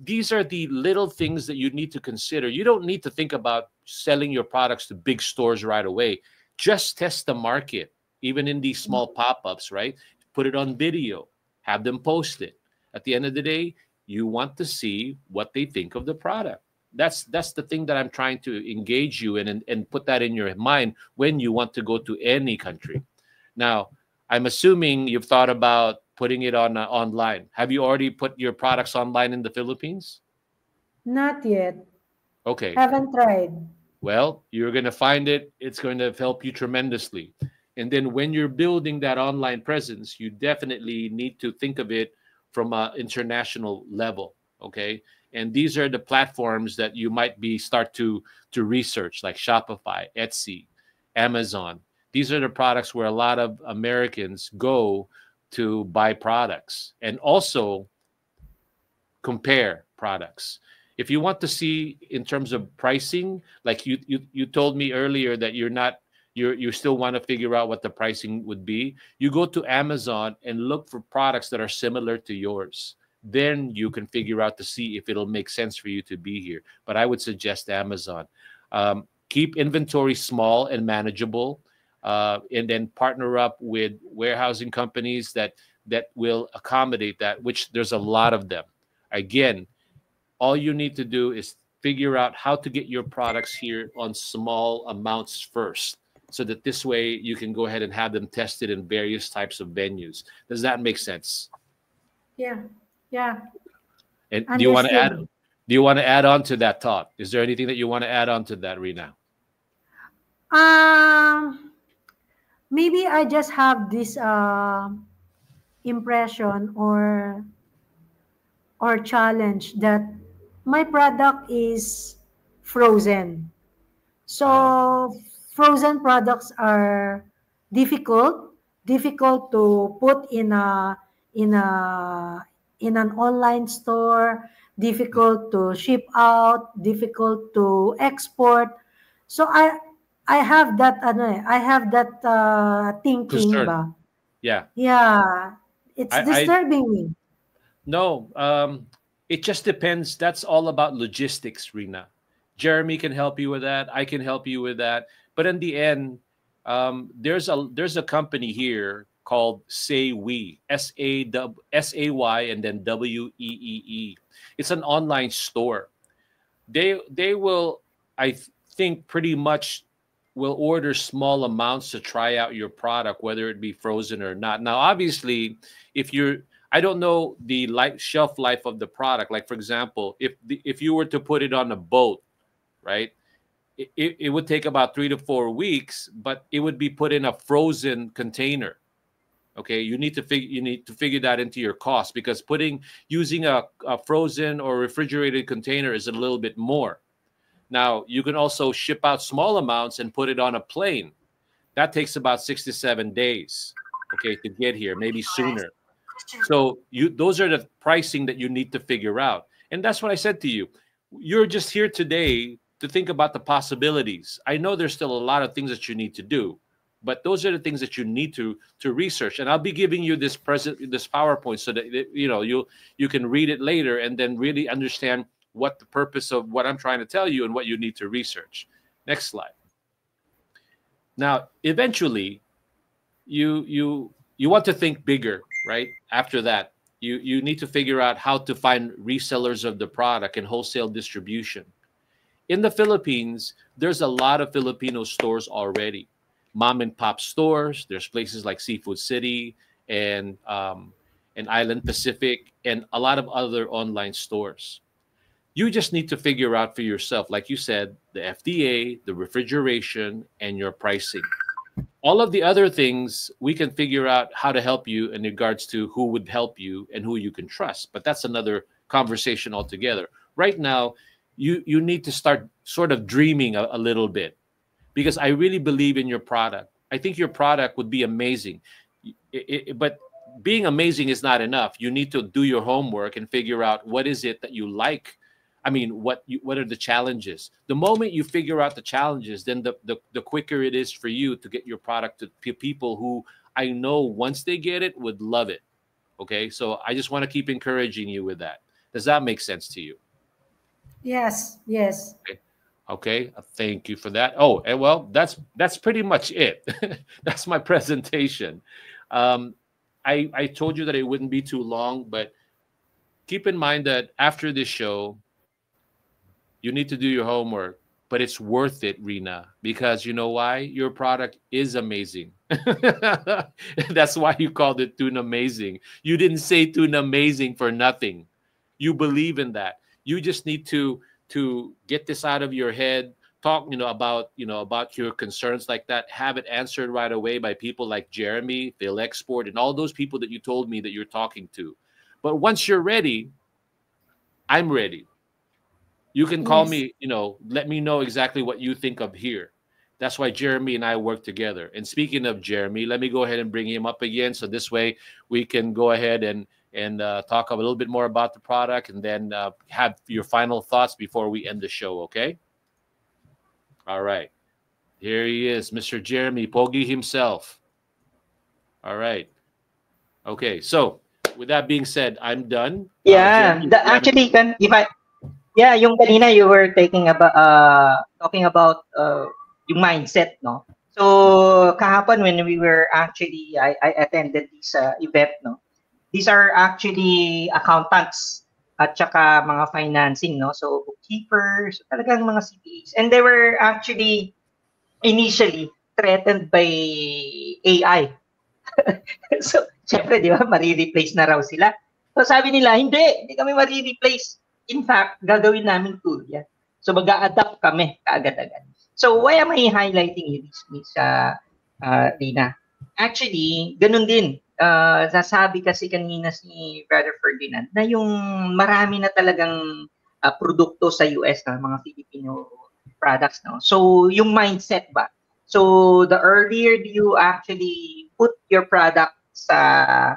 these are the little things that you need to consider. You don't need to think about selling your products to big stores right away. Just test the market, even in these small pop-ups, right? Put it on video, have them post it. At the end of the day, you want to see what they think of the product. That's the thing that I'm trying to engage you in and put that in your mind when you want to go to any country. Now, I'm assuming you've thought about putting it on online. Have you already put your products online in the Philippines? Not yet. Okay. Haven't tried. Well, you're going to find it. It's going to help you tremendously. And then when you're building that online presence, you definitely need to think of it from an international level, okay? And these are the platforms that you might start to research, like Shopify, Etsy, Amazon. These are the products where a lot of Americans go to buy products and also compare products. If you want to see in terms of pricing, like you told me earlier that you still want to figure out what the pricing would be, you go to Amazon and look for products that are similar to yours. Then you can figure out to see if it'll make sense for you to be here. But I would suggest Amazon. Keep inventory small and manageable, and then partner up with warehousing companies that will accommodate that, which there's a lot of them. Again, all you need to do is figure out how to get your products here on small amounts first, so that this way you can go ahead and have them tested in various types of venues. Does that make sense? Yeah. Yeah. And do you want to add on to that thought? Is there anything that you want to add on to that, Rina? Maybe I just have this impression or challenge that my product is frozen. So frozen products are difficult to put in an online store, difficult to ship out, difficult to export. So I have that thinking ba? Yeah. Yeah. It's disturbing me. No, it just depends. That's all about logistics, Rina. Jeremy can help you with that. I can help you with that. But in the end, there's a company here called SayWee, SAY and then WEEE. It's an online store. They will, I think, pretty much will order small amounts to try out your product, whether it be frozen or not. Now, obviously, I don't know the shelf life of the product. Like, for example, if you were to put it on a boat, right? It would take about 3 to 4 weeks, but it would be put in a frozen container. Okay, you need to figure that into your cost, because using a frozen or refrigerated container is a little bit more. Now, you can also ship out small amounts and put it on a plane. That takes about 6 to 7 days, okay, to get here, maybe sooner. So those are the pricing that you need to figure out. And that's what I said to you. You're just here today to think about the possibilities. I know there's still a lot of things that you need to do, But those are the things that you need to research. And I'll be giving you this PowerPoint so that you can read it later and then really understand what the purpose of what I'm trying to tell you and what you need to research. Next slide. Now, eventually, you want to think bigger, right? After that, you need to figure out how to find resellers of the product and wholesale distribution. In the Philippines, there's a lot of Filipino stores already. Mom and pop stores. There's places like Seafood City and Island Pacific and a lot of other online stores. You just need to figure out for yourself, like you said, the FDA, the refrigeration, and your pricing. All of the other things, we can figure out how to help you in regards to who would help you and who you can trust. But that's another conversation altogether. Right now, you need to start sort of dreaming a little bit, because I really believe in your product. I think your product would be amazing. But being amazing is not enough. You need to do your homework and figure out what is it that you like. I mean, what are the challenges? The moment you figure out the challenges, then the quicker it is for you to get your product to people who I know once they get it would love it. Okay, so I just want to keep encouraging you with that. Does that make sense to you? Yes. Okay. Thank you for that. Oh, and well, that's pretty much it. That's my presentation. I told you that it wouldn't be too long, but keep in mind that after this show, you need to do your homework, but it's worth it, Rina, because you know why? Your product is amazing. That's why you called it Tuna Amazing. You didn't say Tuna Amazing for nothing. You believe in that. You just need to get this out of your head, talk, about your concerns like that, have it answered right away by people like Jeremy, Phil Export, and all those people that you told me that you're talking to. But once you're ready, I'm ready. You can call me, let me know exactly what you think of here. That's why Jeremy and I work together. And speaking of Jeremy, let me go ahead and bring him up again. So this way we can go ahead and talk a little bit more about the product and then have your final thoughts before we end the show, okay? All right. Here he is, Mr. Jeremy Pogi himself. All right. Okay, so with that being said, I'm done. Yeah, actually, yung kanina you were talking about yung mindset, no? So kahapon when we were actually, I attended this event, no? These are actually accountants at saka mga financing, no? So bookkeepers, talagang mga CPAs. And they were actually initially threatened by AI. So, syempre, di ba, marireplace na raw sila. So sabi nila, hindi kami marireplace. In fact, gagawin namin tool yan. So mag-a-adapt kami kaagad-agad. So why am I highlighting this, Miss Rina? Actually, ganun din. Sasabi kasi kanina si Brother Ferdinand na yung marami na talagang produkto sa US na mga Filipino products, no? So yung mindset ba? So the earlier you actually put your product sa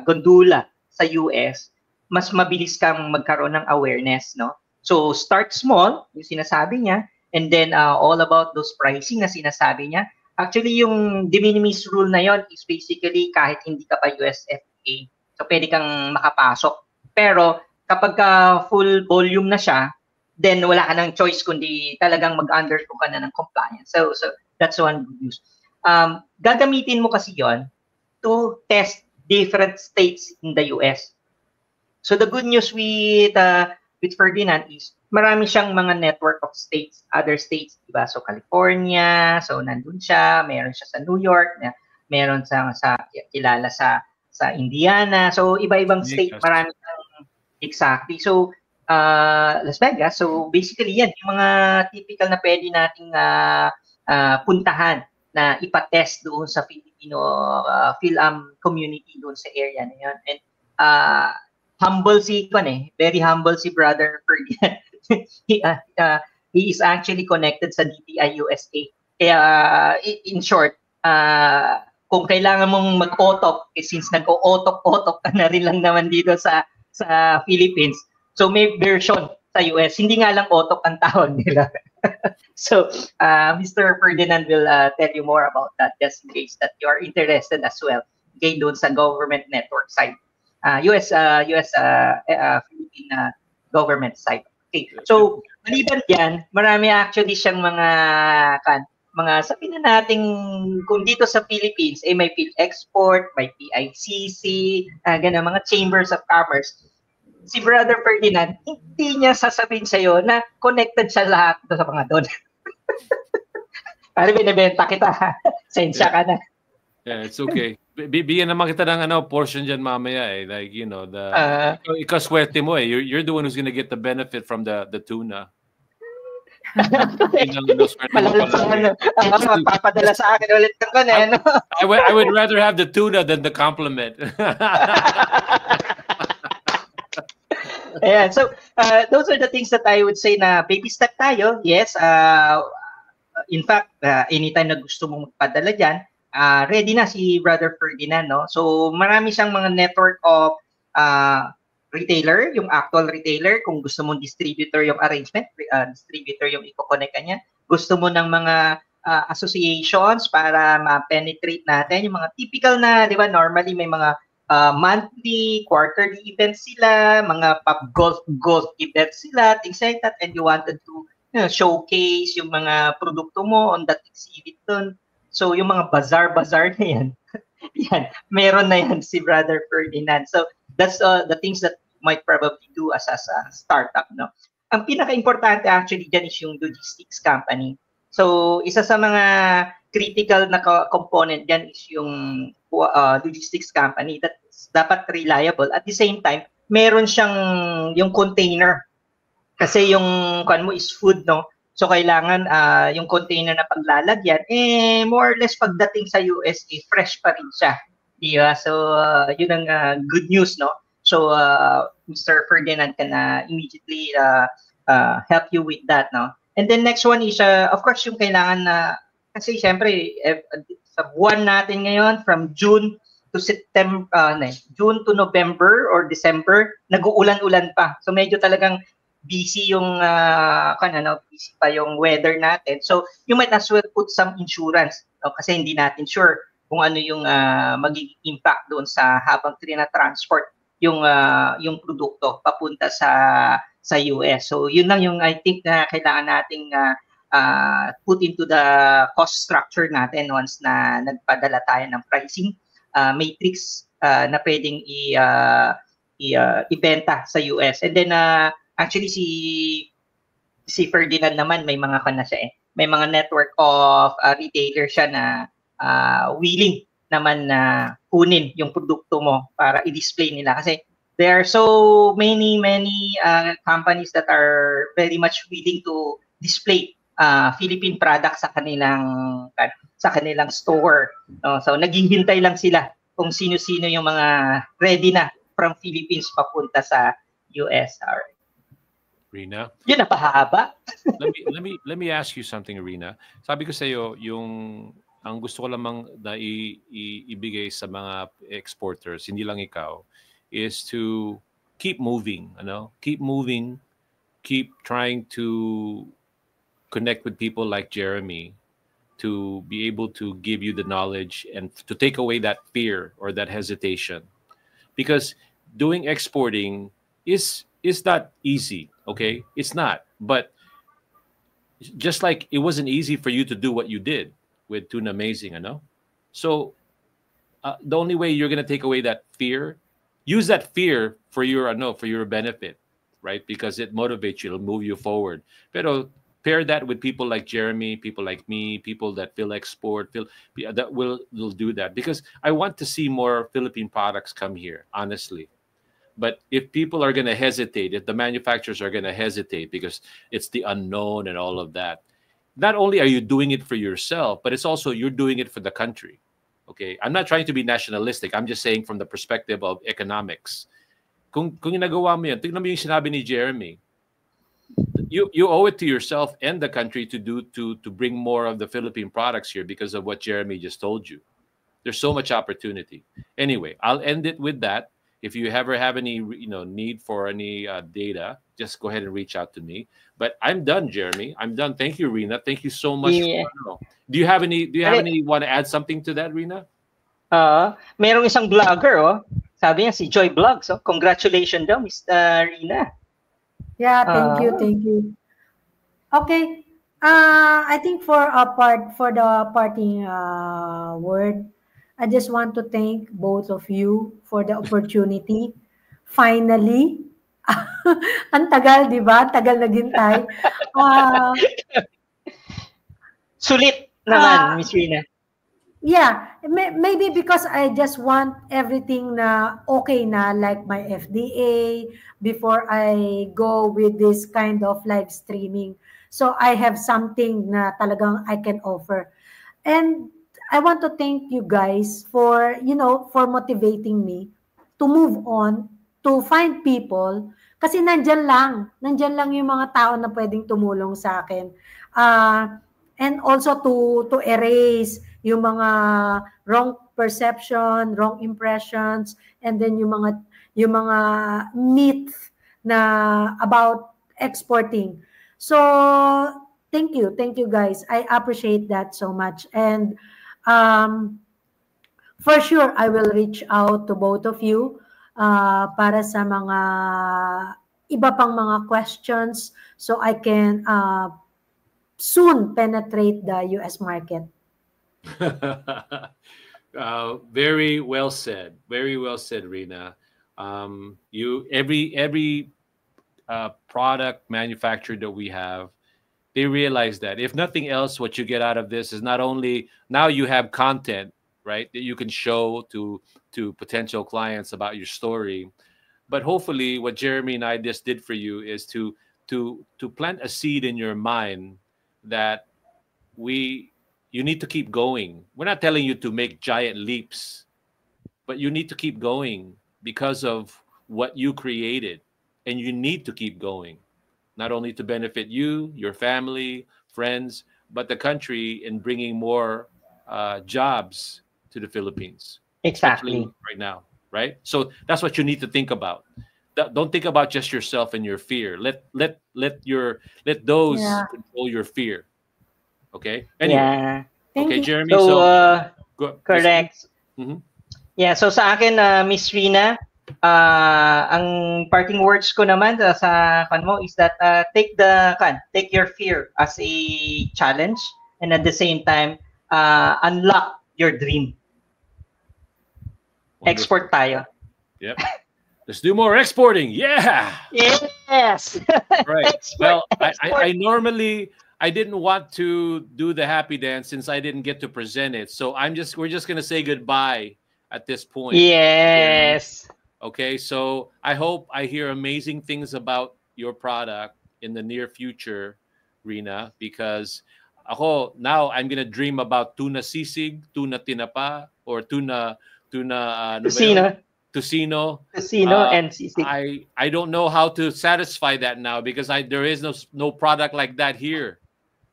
gondola sa US, mas mabilis kang magkaroon ng awareness, no? So start small, yung sinasabi niya, and then all about those pricing na sinasabi niya. Actually, yung de minimis rule na yon is basically kahit hindi ka pa US FDA. So, pwede kang makapasok. Pero, kapag full volume na siya, then wala ka ng choice kundi talagang mag-undergo ka na ng compliance. So that's one good news. Gagamitin mo kasi yon to test different states in the US. So, the good news with Ferdinand is marami siyang mga network of states, other states, diba? So, California, so nandun siya, meron siya sa New York, meron sa kilala sa Indiana. So, iba-ibang state, marami siyang, exactly. So, Las Vegas, so basically yan, yung mga typical na pwede nating puntahan na ipatest doon sa Filipino PhilAm community doon sa area na yun. And humble very humble si Brother Ferdinand. He is actually connected sa DTI USA. Kaya, in short, kung kailangan mong mag-OTOC, since nag-OTOC ka na rin lang naman dito sa Philippines, so may version sa US. Hindi nga lang OTOC ang tawag nila. So, Mr. Ferdinand will tell you more about that just in case that you are interested as well. Okay, doon sa government network side. US Philippine government side. Okay. So, maliban diyan, marami actually siyang mga sabihin na nating kung dito sa Philippines may PhilExport, may PICC, ganun, mga chambers of commerce. Si Brother Ferdinand, hindi niya sasabihin sa'yo na connected siya lahat sa mga doon. Para binibenta kita, sensya ka na. Yeah, it's okay. Bigyan naman kita ng portion dyan mamaya eh. Like, ikaw swerte mo eh. You're the one who's gonna get the benefit from the tuna. Magpapadala sa akin ulit ng I would rather have the tuna than the compliment. Ayan. So, those are the things that I would say na baby step tayo. Yes. In fact, anytime na gusto mong magpadala dyan, ready na si Brother Ferdinand, no? So, marami siyang mga network of retailer, yung actual retailer. Kung gusto mong distributor yung arrangement, distributor yung i-connect niya. Gusto mo ng mga associations para ma-penetrate natin. Yung mga typical na, di ba, normally may mga monthly, quarterly events sila, mga pub golf events sila, things like that, and you wanted to showcase yung mga produkto mo on that exhibit dun. So, yung mga bazaar na yan, meron na yan si Brother Ferdinand. So, that's the things that you might probably do as a startup, no? Ang pinaka-importante actually dyan is yung logistics company. So, isa sa mga critical na component dyan is yung logistics company that is dapat reliable. At the same time, meron siyang yung container. Kasi yung mo is food, no? So, kailangan yung container na paglalagyan, more or less pagdating sa US, fresh pa rin siya. Diba? So, yun ang good news, no? So, Mr. Ferdinand can immediately help you with that, no? And then next one is, of course, yung kailangan na, kasi syempre, sa buwan natin ngayon, from June to September, June to November or December, nag-uulan-ulan pa. So medyo talagang busy yung, busy pa yung weather natin. So you might as well put some insurance, no? Kasi hindi natin sure kung ano yung magiging impact doon sa habang transport yung produkto papunta sa US. So yun lang yung I think na kailangan nating put into the cost structure natin once na nagpadala tayo ng pricing matrix na pwedeng ibenta sa US. And then actually si Ferdinand naman may mga siya may mga network of retailer siya na willing naman na kunin yung produkto mo para i-display nila kasi there are so many companies that are very much willing to display Philippine products sa kanilang store. So naghihintay lang sila kung sino-sino yung mga ready na from Philippines papunta sa US. Rina, yun na pahaba. let me ask you something, Rina. Sabi ko sa iyo, ang gusto ko lamang na ibigay sa mga exporters, hindi lang ikaw, is to keep moving, keep moving, keep trying to connect with people like Jeremy to be able to give you the knowledge and to take away that fear or that hesitation. Because doing exporting is not easy, okay? It's not. But just like it wasn't easy for you to do what you did with Tuna Amazing, So the only way you're going to take away that fear, use that fear for your benefit, right? Because it motivates you, it'll move you forward. Pero pair that with people like Jeremy, people like me, people that PhilExport, that will do that. Because I want to see more Philippine products come here, honestly. But if people are going to hesitate, if the manufacturers are going to hesitate because it's the unknown and all of that, not only are you doing it for yourself, but it's also you're doing it for the country. Okay? I'm not trying to be nationalistic. I'm just saying from the perspective of economics. Kung ginagawa mo yan, tignan mo yung sinabi ni Jeremy. You owe it to yourself and the country to bring more of the Philippine products here because of what Jeremy just told you. There's so much opportunity. Anyway, I'll end it with that. if you ever have any need for any data, just go ahead and reach out to me. But I'm done, Jeremy. I'm done. Thank you, Rina. Thank you so much. Yeah. Do you have any want to add something to that, Rina? Merong isang vlogger, oh. Sabi niya si Joy Vlogs. So congratulations daw, Miss Rina. Yeah, thank you. Okay. I think for the parting word, I just want to thank both of you for the opportunity. Finally, ang tagal, di ba? Tagal naghintay. Sulit naman, Miss Rina. Yeah, maybe because I just want everything na okay na, like my FDA, before I go with this kind of live streaming. So I have something na talagang I can offer. And I want to thank you guys for, for motivating me to move on, to find people. Kasi nandyan lang yung mga tao na pwedeng tumulong sa akin. And also to erase yung mga wrong perception, wrong impressions, and then yung mga myth na about exporting. So thank you guys. I appreciate that so much. And for sure I will reach out to both of you para sa mga iba pang mga questions, so I can soon penetrate the US market. Very well said. Very well said, Rina. Every product manufacturer that we have, they realize that if nothing else, what you get out of this is not only now you have content, right, that you can show to potential clients about your story, but hopefully what Jeremy and I just did for you is to plant a seed in your mind that you need to keep going. We're not telling you to make giant leaps, but you need to keep going because of what you created, and you need to keep going, not only to benefit you, your family, friends, but the country in bringing more jobs to the Philippines. Exactly. Right now, right? So that's what you need to think about. Don't think about just yourself and your fear. Let those control your fear. Okay. Anyway. Yeah. Okay, Jeremy. So, go, correct. Mm-hmm. Yeah. So sa akin, Miss Rina, ang parting words ko naman sa mo is that take your fear as a challenge, and at the same time unlock your dream. Wonderful. Export tayo. Yep. Let's do more exporting. Yeah. Yes. Right. Export, I normally I didn't want to do the happy dance since I didn't get to present it. So we're just gonna say goodbye at this point. Yes. Okay. So I hope I hear amazing things about your product in the near future, Rina, because now I'm gonna dream about tuna sisig, tuna tinapa, or tuna Tocino and sisig. I don't know how to satisfy that now because there is no product like that here.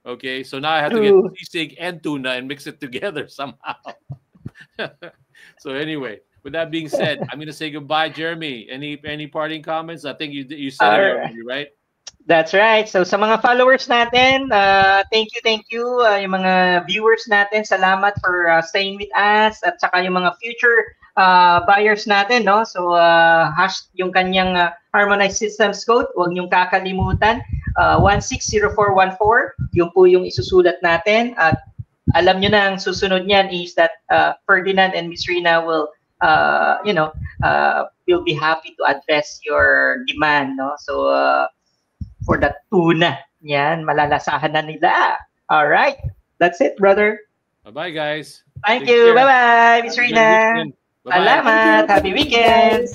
Okay, so now I have to get sisig and tuna and mix it together somehow. So anyway, with that being said, I'm gonna say goodbye, Jeremy. Any parting comments? I think you said it already, right? That's right. So sa mga followers natin, thank you. Yung mga viewers natin, salamat for staying with us, at saka yung mga future buyers natin, no? So hash yung kanyang Harmonized Systems code, huwag niyong kakalimutan, 160414, yung po yung isusulat natin, at alam nyo na ang susunod niyan is that Ferdinand and Miss Rina will will be happy to address your demand, no? So for the tuna, yan, malalasahan na nila. All right, that's it, brother. Bye, guys. Thank you. Bye, Miss Rina. Bye-bye. Salamat. Happy weekend.